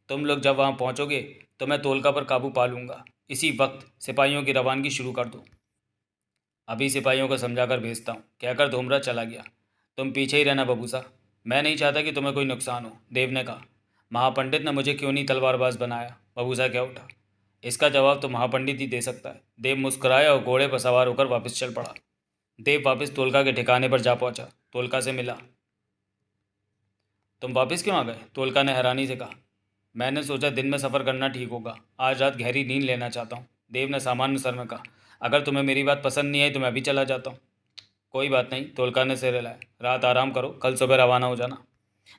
तुम लोग जब वहाँ पहुँचोगे तो मैं तोलका पर काबू पा लूँगा। इसी वक्त सिपाहियों की रवानगी शुरू कर दो। अभी सिपाहियों को समझाकर भेजता हूँ, कहकर धूमरा चला गया। तुम पीछे ही रहना बबूसा, मैं नहीं चाहता कि तुम्हें कोई नुकसान हो, देव ने कहा। महापंडित ने मुझे क्यों नहीं तलवारबाज बनाया? बबूसा क्या उठा। इसका जवाब तो महापंडित ही दे सकता है। देव मुस्कुराया और घोड़े पर सवार होकर वापस चल पड़ा। देव वापस तोलका के ठिकाने पर जा पहुंचा। तोलका से मिला। तुम वापस क्यों आ गए? तोलका ने हैरानी से कहा। मैंने सोचा दिन में सफ़र करना ठीक होगा, आज रात गहरी नींद लेना चाहता हूँ, देव ने सामान्य स्वर में कहा। अगर तुम्हें मेरी बात पसंद नहीं आई तो मैं भी चला जाता हूँ। कोई बात नहीं, तोलका ने सिर हिलाया। रात आराम करो, कल सुबह रवाना हो जाना।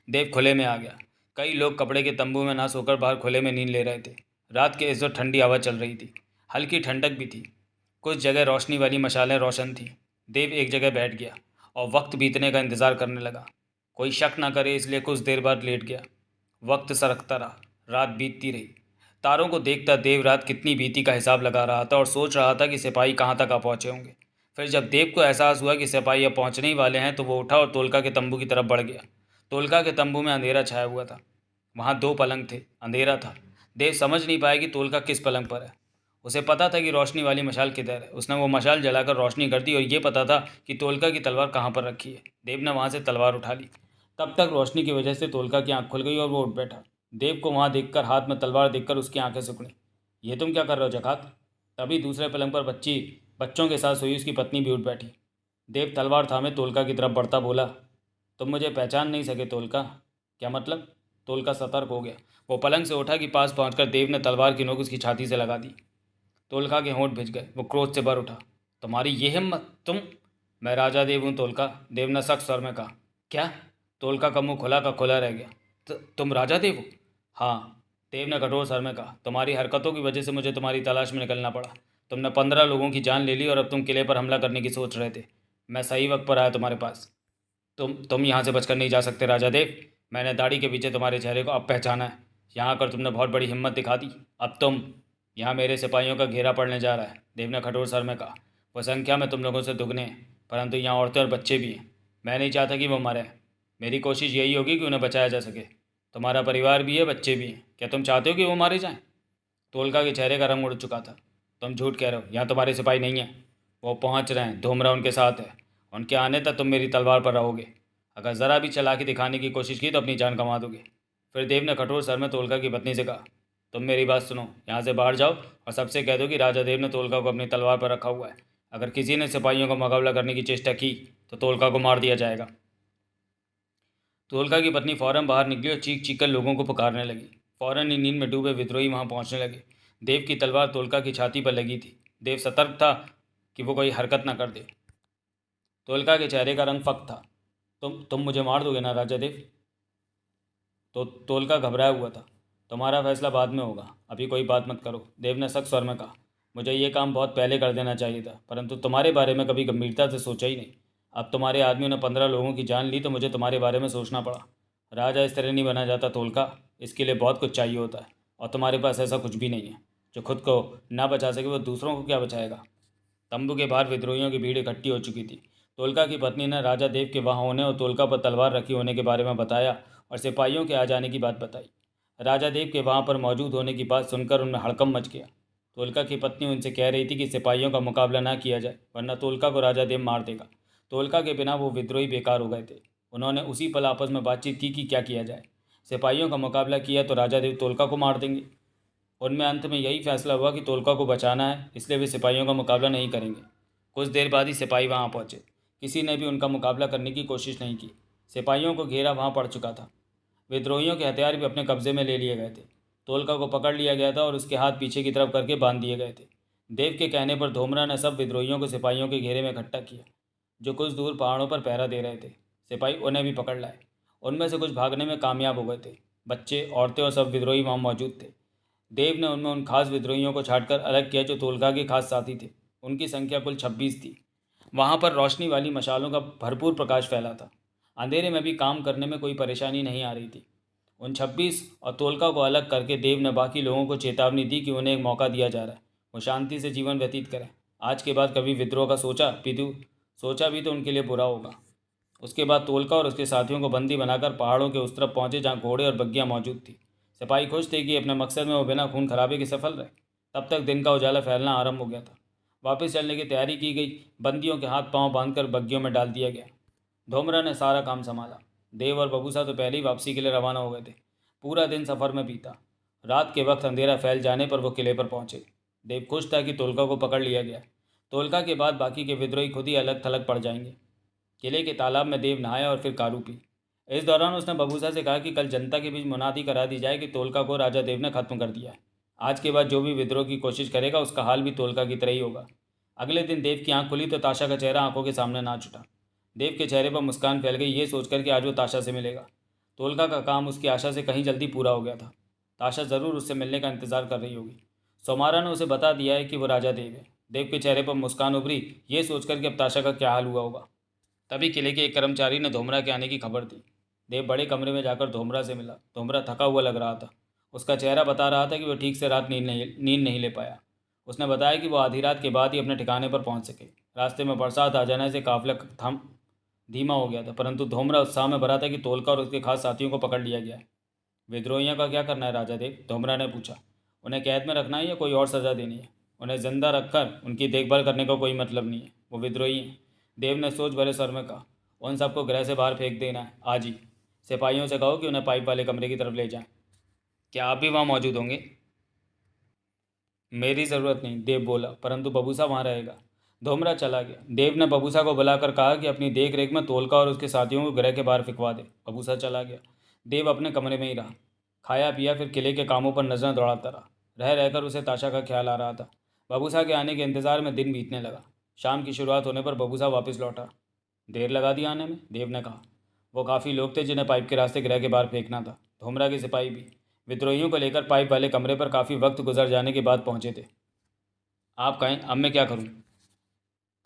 देव खुले में आ गया। कई लोग कपड़े के तंबू में ना सोकर बाहर खुले में नींद ले रहे थे। रात के इस वक्त ठंडी हवा चल रही थी, हल्की ठंडक भी थी। कुछ जगह रोशनी वाली मशालें रोशन थीं। देव एक जगह बैठ गया और वक्त बीतने का इंतज़ार करने लगा। कोई शक ना करे इसलिए कुछ देर बाद लेट गया। वक्त सरकता रहा, रात बीतती रही। तारों को देखता देव रात कितनी बीती का हिसाब लगा रहा था और सोच रहा था कि सिपाही कहाँ तक आ पहुँचे होंगे। फिर जब देव को एहसास हुआ कि सिपाही अब पहुँचने ही वाले हैं तो वो उठा और तोलका के तंबू की तरफ बढ़ गया। तोलका के तंबू में अंधेरा छाया हुआ था। वहाँ दो पलंग थे, अंधेरा था। देव समझ नहीं पाया कि तोलका किस पलंग पर है। उसे पता था कि रोशनी वाली मशाल किधर है। उसने वो मशाल जलाकर रोशनी कर दी और ये पता था कि तोलका की तलवार कहाँ पर रखी है। देव ने वहाँ से तलवार उठा ली। तब तक रोशनी की वजह से तोलका की आंख खुल गई और वो उठ बैठा। देव को वहाँ देखकर, हाथ में तलवार देखकर उसकी आंखें सिकुड़ी। ये तुम क्या कर रहे हो जकात? तभी दूसरे पलंग पर बच्चों के साथ सोई उसकी पत्नी भी उठ बैठी। देव तलवार थामे तोलका की तरफ बढ़ता बोला, तुम मुझे पहचान नहीं सके तोलका? क्या मतलब? तोलका सतर्क हो गया। वो पलंग से उठा कि पास पहुंचकर देव ने तलवार की नोक उसकी छाती से लगा दी। तोलका के होंठ भिज गए। वो क्रोध से भर उठा। तुम्हारी ये हिम्मत? तुम? मैं राजा देव हूँ तोलका, देव ने सख्त स्वर में कहा। क्या? तोलका का मुंह खुला का खुला रह गया। तुम राजा देव हो? हाँ, देव ने कठोर स्वर में कहा। तुम्हारी हरकतों की वजह से मुझे तुम्हारी तलाश में निकलना पड़ा। तुमने 15 लोगों की जान ले ली और अब तुम किले पर हमला करने की सोच रहे थे। मैं सही वक्त पर आया तुम्हारे पास। तुम यहाँ से बचकर नहीं जा सकते राजा देव। मैंने दाढ़ी के पीछे तुम्हारे चेहरे को अब पहचाना है। यहाँ आकर तुमने बहुत बड़ी हिम्मत दिखा दी। अब तुम यहाँ मेरे सिपाहियों का घेरा पड़ने जा रहा है, देव ने कठोर स्वर में कहा। वो संख्या में तुम लोगों से दुगने हैं, परंतु यहाँ औरतें और बच्चे भी हैं। मैं नहीं चाहता कि वो मरें। मेरी कोशिश यही होगी कि उन्हें बचाया जा सके। तुम्हारा परिवार भी है, बच्चे भी हैं। क्या तुम चाहते हो कि वो मारे जाएं? तोलका के चेहरे का रंग उड़ चुका था। तुम झूठ कह रहे हो, यहाँ तुम्हारे सिपाही नहीं हैं। वो पहुँच रहे हैं, धूमरा उनके साथ है। उनके आने तक तुम मेरी तलवार पर रहोगे। अगर ज़रा भी चालाकी दिखाने की कोशिश की तो अपनी जान गंवा दोगे। फिर देव ने कठोर स्वर में तोलका की पत्नी से कहा, तुम मेरी बात सुनो, यहाँ से बाहर जाओ और सबसे कह दो कि राजा देव ने तोलका को अपनी तलवार पर रखा हुआ है। अगर किसी ने सिपाहियों का मुकाबला करने की चेष्टा की तो तोलका को मार दिया जाएगा। तोलका की पत्नी फौरन बाहर निकली और चीख चीख कर लोगों को पुकारने लगी। फौरन ही नींद में डूबे विद्रोही वहां पहुंचने लगे। देव की तलवार तोलका की छाती पर लगी थी। देव सतर्क था कि वो कोई हरकत न कर दे। तोलका के चेहरे का रंग फक था। तुम मुझे मार दोगे ना राजा देव? तो तोलका घबराया हुआ था। तुम्हारा फैसला बाद में होगा, अभी कोई बात मत करो, देव ने सख्त स्वर में कहा। मुझे ये काम बहुत पहले कर देना चाहिए था, परंतु तुम्हारे बारे में कभी गंभीरता से सोचा ही नहीं। अब तुम्हारे आदमियों ने 15 लोगों की जान ली तो मुझे तुम्हारे बारे में सोचना पड़ा। राजा इस तरह नहीं बना जाता तोलका, इसके लिए बहुत कुछ चाहिए होता है और तुम्हारे पास ऐसा कुछ भी नहीं है। जो खुद को ना बचा सके वो दूसरों को क्या बचाएगा? तंबू के बाहर विद्रोहियों की भीड़ इकट्ठी हो चुकी थी। तोलका की पत्नी ने राजा देव के वहाँ होने और तोलका पर तलवार रखी होने के बारे में बताया और सिपाहियों के आ जाने की बात बताई। राजा देव के वहाँ पर मौजूद होने की बात सुनकर उनमें हड़कंप मच गया। तोलका की पत्नी उनसे कह रही थी कि सिपाहियों का मुकाबला ना किया जाए वरना तोलका को राजा देव मार देगा। तोलका के बिना वो विद्रोही बेकार हो गए थे। उन्होंने उसी पल आपस में बातचीत की कि क्या किया जाए। सिपाहियों का मुकाबला किया तो राजा देव तोलका को मार देंगे। उनमें अंत में यही फैसला हुआ कि तोलका को बचाना है, इसलिए वे सिपाहियों का मुकाबला नहीं करेंगे। कुछ देर बाद ही सिपाही वहां पहुंचे। किसी ने भी उनका मुकाबला करने की कोशिश नहीं की। सिपाहियों को घेरा वहां पड़ चुका था। विद्रोहियों के हथियार भी अपने कब्जे में ले लिए गए थे। तोलका को पकड़ लिया गया था और उसके हाथ पीछे की तरफ करके बांध दिए गए थे। देव के कहने पर धोमरा ने सब विद्रोहियों को सिपाहियों के घेरे में इकट्ठा किया, जो कुछ दूर पहाड़ों पर पहरा दे रहे थे। सिपाही उन्हें भी पकड़ लाए। उनमें से कुछ भागने में कामयाब हो गए थे। बच्चे, औरतें और सब विद्रोही वहां मौजूद थे। देव ने उनमें उन खास विद्रोहियों को छांटकर अलग किया जो तोलका के खास साथी थे। उनकी संख्या कुल 26 थी। वहां पर रोशनी वाली मशालों का भरपूर प्रकाश फैला था। अंधेरे में भी काम करने में कोई परेशानी नहीं आ रही थी। उन 26 और तोलका को अलग करके देव ने बाकी लोगों को चेतावनी दी कि उन्हें एक मौका दिया जा रहा है, वो शांति से जीवन व्यतीत करें। आज के बाद कभी विद्रोह का सोचा भी तो उनके लिए बुरा होगा। उसके बाद तोलका और उसके साथियों को बंदी बनाकर पहाड़ों के उस तरफ पहुंचे जहाँ घोड़े और बग्गियाँ मौजूद थी। सिपाही खुश थे कि अपने मकसद में वो बिना खून खराबे के सफल रहे। तब तक दिन का उजाला फैलना आरंभ हो गया था। वापस चलने की तैयारी की गई। बंदियों के हाथ पांव बांधकर बग्गियों में डाल दिया गया। धोमरा ने सारा काम संभाला। देव और बबूसा तो पहले ही वापसी के लिए रवाना हो गए थे। पूरा दिन सफ़र में बीता। रात के वक्त अंधेरा फैल जाने पर वो किले पर पहुंचे। देव खुश था कि तोलका को पकड़ लिया गया। तोलका के बाद बाकी के विद्रोही खुद ही अलग थलग पड़ जाएंगे। किले के तालाब में देव नहाया और फिर कारू पी। इस दौरान उसने बबूसा से कहा कि कल जनता के बीच मुनादी करा दी जाए कि तोलका को राजा देव ने खत्म कर दिया है। आज के बाद जो भी विद्रोह की कोशिश करेगा उसका हाल भी तोलका की तरह ही होगा। अगले दिन देव की आंख खुली तो ताशा का चेहरा आंखों के सामने नाच उठा। देव के चेहरे पर मुस्कान फैल गई, ये सोचकर कि आज वो ताशा से मिलेगा। तोलका का काम उसकी आशा से कहीं जल्दी पूरा हो गया था। ताशा ज़रूर उससे मिलने का इंतजार कर रही होगी। सोमारा ने उसे बता दिया है कि वो राजा देव है। देव के चेहरे पर मुस्कान उभरी, ये सोचकर कि अब ताशा का क्या हाल हुआ होगा। तभी किले के एक कर्मचारी ने धोमरा के आने की खबर दी। देव बड़े कमरे में जाकर धोमरा से मिला। धोमरा थका हुआ लग रहा था। उसका चेहरा बता रहा था कि वह ठीक से रात नींद नहीं ले पाया। उसने बताया कि वो आधी रात के बाद ही अपने ठिकाने पर पहुंच सके। रास्ते में बरसात आ जाने से काफिला थम धीमा हो गया था, परंतु धोमरा उत्साह में भरा था कि तोलका और उसके खास साथियों को पकड़ लिया गया है। विद्रोहियों का क्या करना है राजा देव? धोमरा ने पूछा। उन्हें कैद में रखना है या कोई और सज़ा देनी है? उन्हें जिंदा रखकर उनकी देखभाल करने का कोई मतलब नहीं है। वो विद्रोही हैं। देव ने सोच भरे स्वर में कहा। उन सबको गृह से बाहर फेंक देना है आज ही। सिपाहियों से कहो कि उन्हें पाइप वाले कमरे की तरफ ले जाएं। क्या आप भी वहाँ मौजूद होंगे? मेरी ज़रूरत नहीं, देव बोला, परंतु बबूसा वहाँ रहेगा। धोमरा चला गया। देव ने बबूसा को बुलाकर कहा कि अपनी देख रेख में तोलका और उसके साथियों को गृह के बाहर फिकवा दे। बबूसा चला गया। देव अपने कमरे में ही रहा। खाया पिया, फिर किले के कामों पर नजरें दौड़ाता रहा। रह रहकर उसे ताशा का ख्याल आ रहा था। बबूसा के आने के इंतजार में दिन बीतने लगा। शाम की शुरुआत होने पर बबूसा वापस लौटा। देर लगा दी आने में, देव ने कहा। वो काफ़ी लोग थे जिन्हें पाइप के रास्ते गृह के बाहर फेंकना था। धोमरा के सिपाही भी। विद्रोहियों को लेकर पाइप वाले कमरे पर काफ़ी वक्त गुजर जाने के बाद पहुंचे थे। आप कहें अब मैं क्या करूं?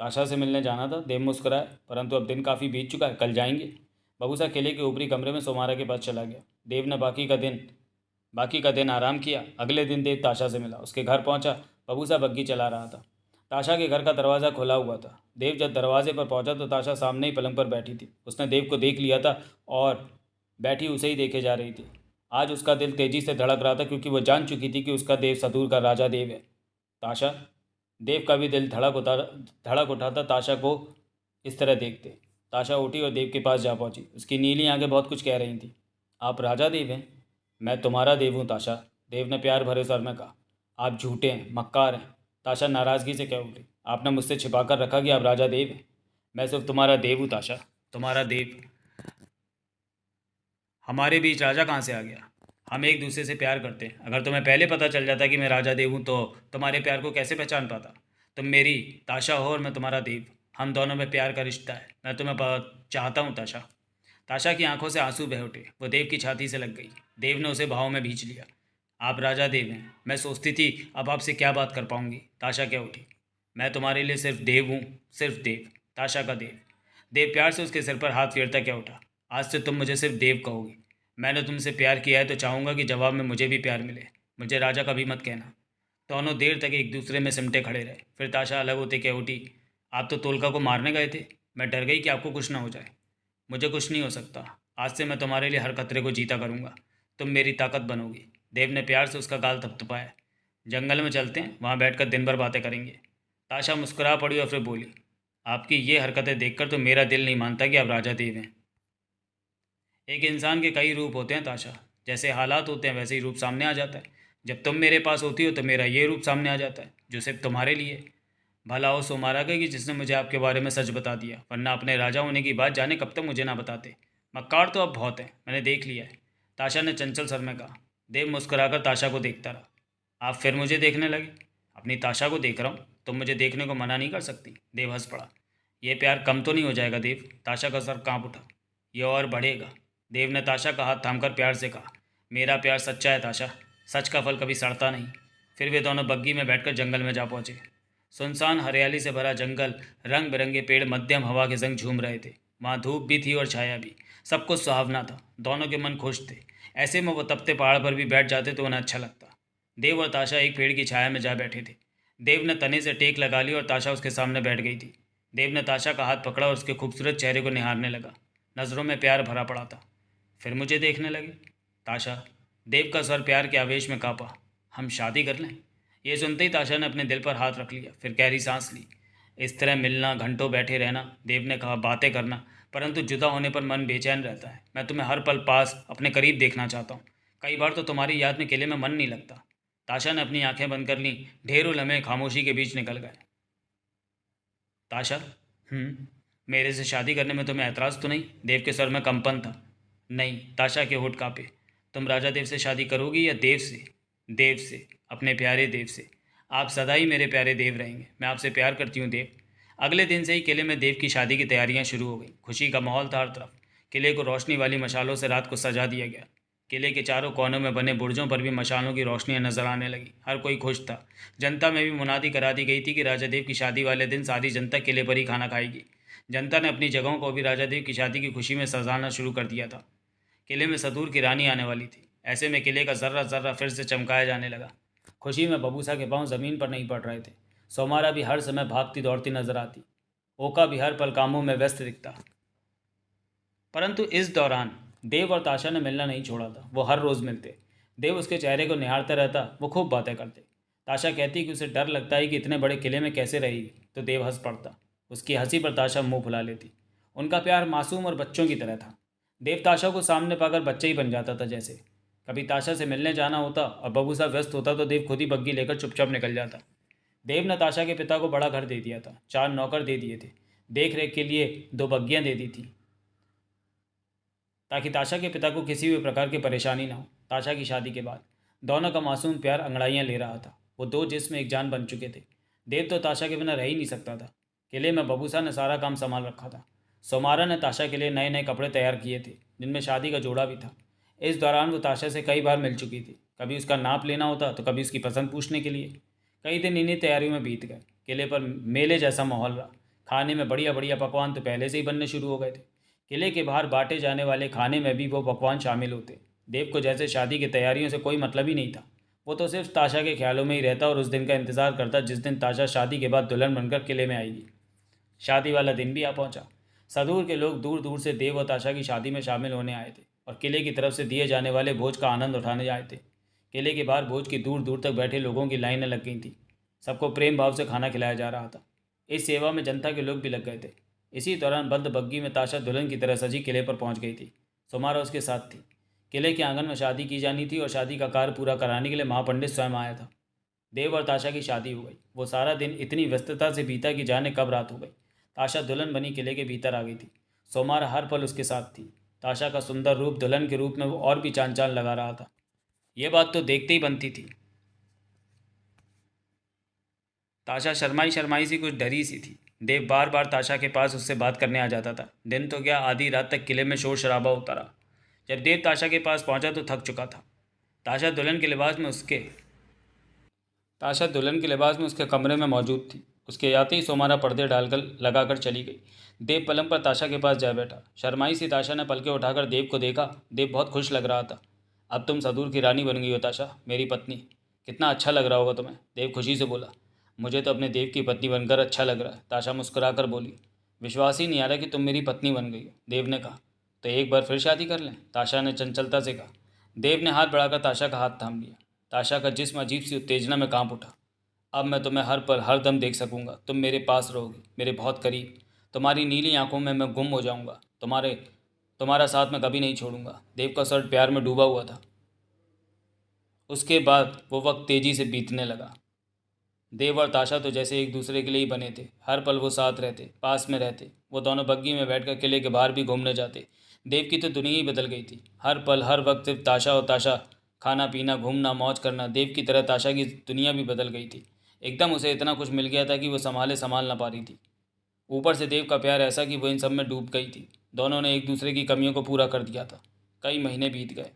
ताशा से मिलने जाना था, देव मुस्कुराया, परंतु अब दिन काफ़ी बीत चुका है, कल जाएंगे। बबूसा किले के ऊपरी कमरे में सोमारा के पास चला गया। देव ने बाकी का दिन आराम किया। अगले दिन देव ताशा से मिला। उसके घर पहुंचा। बबूसा बग्गी चला रहा था। ताशा के घर का दरवाज़ा खुला हुआ था। देव जब दरवाजे पर पहुंचा तो ताशा सामने ही पलंग पर बैठी थी। उसने देव को देख लिया था और बैठी उसे ही देखे जा रही थी। आज उसका दिल तेजी से धड़क रहा था क्योंकि वो जान चुकी थी कि उसका देव सदूर का राजा देव है। ताशा। देव का भी दिल धड़क उठा था ताशा को इस तरह देखते। ताशा उठी और देव के पास जा पहुंची। उसकी नीली आंखें बहुत कुछ कह रही थी। आप राजा देव हैं? मैं तुम्हारा देव हूँ ताशा, देव ने प्यार भरे स्वर में कहा। आप झूठे हैं, मक्कार हैं। ताशा नाराज़गी से कह उठी। आपने मुझसे छिपा कर रखा कि आप राजा देव हैं। मैं सिर्फ तुम्हारा देव हूँ ताशा, तुम्हारा देव। हमारे बीच राजा कहाँ से आ गया? हम एक दूसरे से प्यार करते हैं। अगर तुम्हें पहले पता चल जाता कि मैं राजा देव हूँ तो तुम्हारे प्यार को कैसे पहचान पाता? तुम मेरी ताशा हो और मैं तुम्हारा देव। हम दोनों में प्यार का रिश्ता है। मैं तुम्हें बहुत चाहता हूँ ताशा। ताशा की आंखों से आंसू बह उठे। वो देव की छाती से लग गई। देव ने उसे भाव में भींच लिया। आप राजा देव हैं। मैं सोचती थी अब आपसे क्या बात कर पाऊंगी। ताशा क्या उठी। मैं तुम्हारे लिए सिर्फ देव हूँ, सिर्फ देव, ताशा का देव। देव प्यार से उसके सिर पर हाथ फेरता क्या उठा। आज से तुम मुझे सिर्फ देव कहोगी। मैंने तुमसे प्यार किया है तो चाहूँगा कि जवाब में मुझे भी प्यार मिले। मुझे राजा कभी मत कहना। दोनों देर तक एक दूसरे में सिमटे खड़े रहे। फिर ताशा अलग होते क्या उठी। आप तो तोलका को मारने गए थे। मैं डर गई कि आपको कुछ ना हो जाए। मुझे कुछ नहीं हो सकता। आज से मैं तुम्हारे लिए हर खतरे को जीता करूँगा। तुम मेरी ताकत बनोगी। देव ने प्यार से उसका गाल थपथपाया। जंगल में चलते हैं, वहाँ बैठकर दिन भर बातें करेंगे। ताशा मुस्कुरा पड़ी और फिर बोली। आपकी ये हरकतें देखकर तो मेरा दिल नहीं मानता कि आप राजा देव हैं। एक इंसान के कई रूप होते हैं ताशा। जैसे हालात होते हैं वैसे ही रूप सामने आ जाता है। जब तुम मेरे पास होती हो तो मेरा ये रूप सामने आ जाता है जो सिर्फ तुम्हारे लिए है। भला हो सोमारा का कि जिसने मुझे आपके बारे में सच बता दिया, वरना अपने राजा होने की बात जाने कब तक मुझे ना बताते। मक्कार तो अब बहुत है, मैंने देख लिया है, ताशा ने चंचल स्वर में कहा। देव मुस्कुराकर ताशा को देखता रहा। आप फिर मुझे देखने लगे? अपनी ताशा को देख रहा हूँ, तुम मुझे देखने को मना नहीं कर सकती। देव हंस पड़ा। ये प्यार कम तो नहीं हो जाएगा देव? ताशा का सर कांप उठा। ये और बढ़ेगा। देव ने ताशा का हाथ थामकर प्यार से कहा। मेरा प्यार सच्चा है ताशा, सच का फल कभी सड़ता नहीं। फिर वे दोनों बग्गी में बैठकर जंगल में जा पहुंचे। सुनसान हरियाली से भरा जंगल, रंग बिरंगे पेड़ मध्यम हवा के संग झूम रहे थे। वहाँ धूप भी थी और छाया भी, सब कुछ सुहावना था। दोनों के मन खुश थे। ऐसे में वो तपते पहाड़ पर भी बैठ जाते तो उन्हें अच्छा लगता। देव और ताशा एक पेड़ की छाया में जा बैठे थे। देव ने तने से टेक लगा ली और ताशा उसके सामने बैठ गई थी। देव ने ताशा का हाथ पकड़ा और उसके खूबसूरत चेहरे को निहारने लगा। नज़रों में प्यार भरा पड़ा था। फिर मुझे देखने लगे? ताशा, देव का स्वर प्यार के आवेश में कांपा। हम शादी कर लें? ये सुनते ही ताशा ने अपने दिल पर हाथ रख लिया, फिर गहरी सांस ली। इस तरह मिलना, घंटों बैठे रहना, देव ने कहा, बातें करना, परंतु जुदा होने पर मन बेचैन रहता है। मैं तुम्हें हर पल पास अपने करीब देखना चाहता हूँ। कई बार तो तुम्हारी याद में किले में मन नहीं लगता। ताशा ने अपनी आंखें बंद कर लीं। ढेरों लम्हे खामोशी के बीच निकल गए। ताशा, मेरे से शादी करने में तुम्हें ऐतराज़ तो नहीं? देव के स्वर में कंपन था। नहीं, ताशा के होठ कांपे। तुम राजा देव से शादी करोगी या देव से? देव से, अपने प्यारे देव से। आप सदा ही मेरे प्यारे देव रहेंगे। मैं आपसे प्यार करती हूँ देव। अगले दिन से ही किले में देव की शादी की तैयारियां शुरू हो गई। खुशी का माहौल था हर तरफ। किले को रोशनी वाली मशालों से रात को सजा दिया गया। किले के चारों कोनों में बने बुर्जों पर भी मशालों की रोशनियां नजर आने लगी। हर कोई खुश था। जनता में भी मुनादी करा दी गई थी कि राजा देव की शादी वाले दिन सारी जनता किले पर ही खाना खाएगी। जनता ने अपनी जगहों को भी राजा देव की शादी की खुशी में सजाना शुरू कर दिया था। किले में सदूर की रानी आने वाली थी। ऐसे में किले का जर्रा जर्रा फिर से चमकाया जाने लगा। खुशी में बबूसा के पांव जमीन पर नहीं पड़ रहे थे। सोमारा भी हर समय भागती दौड़ती नजर आती। ओका भी हर पल कामों में व्यस्त दिखता। परंतु इस दौरान देव और ताशा ने मिलना नहीं छोड़ा था। वो हर रोज़ मिलते। देव उसके चेहरे को निहारता रहता, वो खूब बातें करते। ताशा कहती कि उसे डर लगता है कि इतने बड़े किले में कैसे रहेगी, तो देव हंस पड़ता। उसकी हंसी पर ताशा मुंह फुला लेती। उनका प्यार मासूम और बच्चों की तरह था। देव ताशा को सामने पाकर बच्चे ही बन जाता था जैसे। कभी ताशा से मिलने जाना होता और बबूसा व्यस्त होता तो देव खुद ही बग्गी लेकर चुपचाप निकल जाता। देव ने ताशा के पिता को बड़ा घर दे दिया था। 4 नौकर दे दिए थे। देख रेख के लिए 2 बग्गियां दे दी थी ताकि ताशा के पिता को किसी भी प्रकार की परेशानी ना हो। ताशा की शादी के बाद दोनों का मासूम प्यार अंगड़ाइयाँ ले रहा था। वो 2 जिस्म एक जान बन चुके थे। देव तो ताशा के बिना रह ही नहीं सकता था। किले में बबूसा ने सारा काम संभाल रखा था। सोमारा ने ताशा के लिए नए नए कपड़े तैयार किए थे, जिनमें शादी का जोड़ा भी था। इस दौरान वो ताशा से कई बार मिल चुकी थी। कभी उसका नाप लेना होता तो कभी उसकी पसंद पूछने के लिए। कई दिन इन्हीं तैयारियों में बीत गए। किले पर मेले जैसा माहौल रहा। खाने में बढ़िया बढ़िया पकवान तो पहले से ही बनने शुरू हो गए थे। किले के बाहर बांटे जाने वाले खाने में भी वो पकवान शामिल होते। देव को जैसे शादी की तैयारियों से कोई मतलब ही नहीं था। वो तो सिर्फ ताशा के ख्यालों में ही रहता और उस दिन का इंतज़ार करता जिस दिन ताशा शादी के बाद दुल्हन बनकर किले में आएगी। शादी वाला दिन भी आ पहुंचा। सदूर के लोग दूर दूर से देव और ताशा की शादी में शामिल होने आए थे और किले की तरफ से दिए जाने वाले भोज का आनंद उठाने आए थे। किले के बाहर भोज की दूर दूर तक बैठे लोगों की लाइनें लग गई थीं। सबको प्रेम भाव से खाना खिलाया जा रहा था। इस सेवा में जनता के लोग भी लग गए थे। इसी दौरान बंद बग्गी में ताशा दुल्हन की तरह सजी किले पर पहुंच गई थी। सुमारा उसके साथ थी। किले के आंगन में शादी की जानी थी और शादी का कार्य पूरा कराने के लिए महापंडित स्वयं आया था। देव और ताशा की शादी हो गई। वो सारा दिन इतनी व्यस्तता से बीता कि जाने कब रात हो गई। ताशा दुल्हन बनी किले के भीतर आ गई थी। सोमारा हर पल उसके साथ थी। ताशा का सुंदर रूप दुल्हन के रूप में वो और भी चांद चांद लगा रहा था। ये बात तो देखते ही बनती थी। ताशा शर्माई शर्माई सी कुछ डरी सी थी। देव बार बार ताशा के पास उससे बात करने आ जाता था। दिन तो क्या, आधी रात तक किले में शोर शराबा होता रहा। जब देव ताशा के पास पहुंचा तो थक चुका था। ताशा दुल्हन के लिबास में उसके ताशा दुल्हन के लिबास में उसके कमरे में मौजूद थी। उसके आते ही सोमारा पर्दे डालकर लगाकर चली गई। देव पलंग पर ताशा के पास जा बैठा। शर्माई सी ताशा ने पलके उठाकर देव को देखा। देव बहुत खुश लग रहा था। अब तुम सदूर की रानी बन गई हो ताशा, मेरी पत्नी। कितना अच्छा लग रहा होगा तुम्हें, देव खुशी से बोला। मुझे तो अपने देव की पत्नी बनकर अच्छा लग रहा है, ताशा मुस्कुराकर बोली। विश्वास ही नहीं आ रहा कि तुम मेरी पत्नी बन गई हो, देव ने कहा। तो एक बार फिर शादी कर लें, ताशा ने चंचलता से कहा। देव ने हाथ बढ़ाकर ताशा का हाथ थाम लिया। ताशा का जिस्म अजीब सी उत्तेजना में कांप उठा। अब मैं तुम्हें हर पल हर दम देख सकूंगा। तुम मेरे पास रहोगे, मेरे बहुत करीब। तुम्हारी नीली आंखों में मैं गुम हो जाऊंगा। तुम्हारा साथ मैं कभी नहीं छोड़ूंगा। देव का सर प्यार में डूबा हुआ था। उसके बाद वो वक्त तेजी से बीतने लगा। देव और ताशा तो जैसे एक दूसरे के लिए ही बने थे। हर पल वो साथ रहते, पास में रहते। वो दोनों बग्गी में बैठकर किले के बाहर भी घूमने जाते। देव की तो दुनिया ही बदल गई थी। हर पल हर वक्त सिर्फ ताशा और ताशा, खाना पीना घूमना मौज करना। देव की तरह ताशा की दुनिया भी बदल गई थी। एकदम उसे इतना कुछ मिल गया था कि वो संभाल ना पा रही थी। ऊपर से देव का प्यार ऐसा कि वो इन सब में डूब गई थी। दोनों ने एक दूसरे की कमियों को पूरा कर दिया था। कई महीने बीत गए।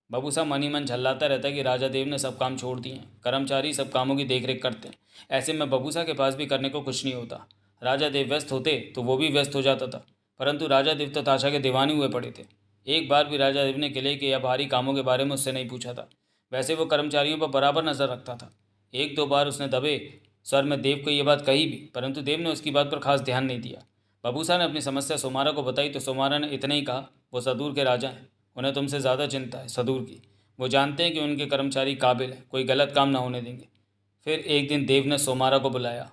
बबूसा मन ही मन झल्लाता रहता कि राजा देव ने सब काम छोड़ दिए हैं। कर्मचारी सब कामों की देखरेख करते हैं। ऐसे में बबूसा के पास भी करने को कुछ नहीं होता। राजा देव व्यस्त होते तो वो भी व्यस्त हो जाता था। परंतु राजा देव तो ताशा के दीवाने हुए पड़े थे। एक बार भी राजा देव ने किले के या भारी कामों के बारे में उससे नहीं पूछा था। वैसे वो कर्मचारियों पर बराबर नजर रखता था। एक दो बार उसने दबे स्वर में देव को ये बात कही भी, परंतु देव ने उसकी बात पर खास ध्यान नहीं दिया। बबूसा ने अपनी समस्या सोमारा को बताई तो सोमारा ने इतना ही कहा, वो सदूर के राजा हैं, उन्हें तुमसे ज़्यादा चिंता है सदूर की। वो जानते हैं कि उनके कर्मचारी काबिल हैं, कोई गलत काम ना होने देंगे। फिर एक दिन देव ने सोमारा को बुलाया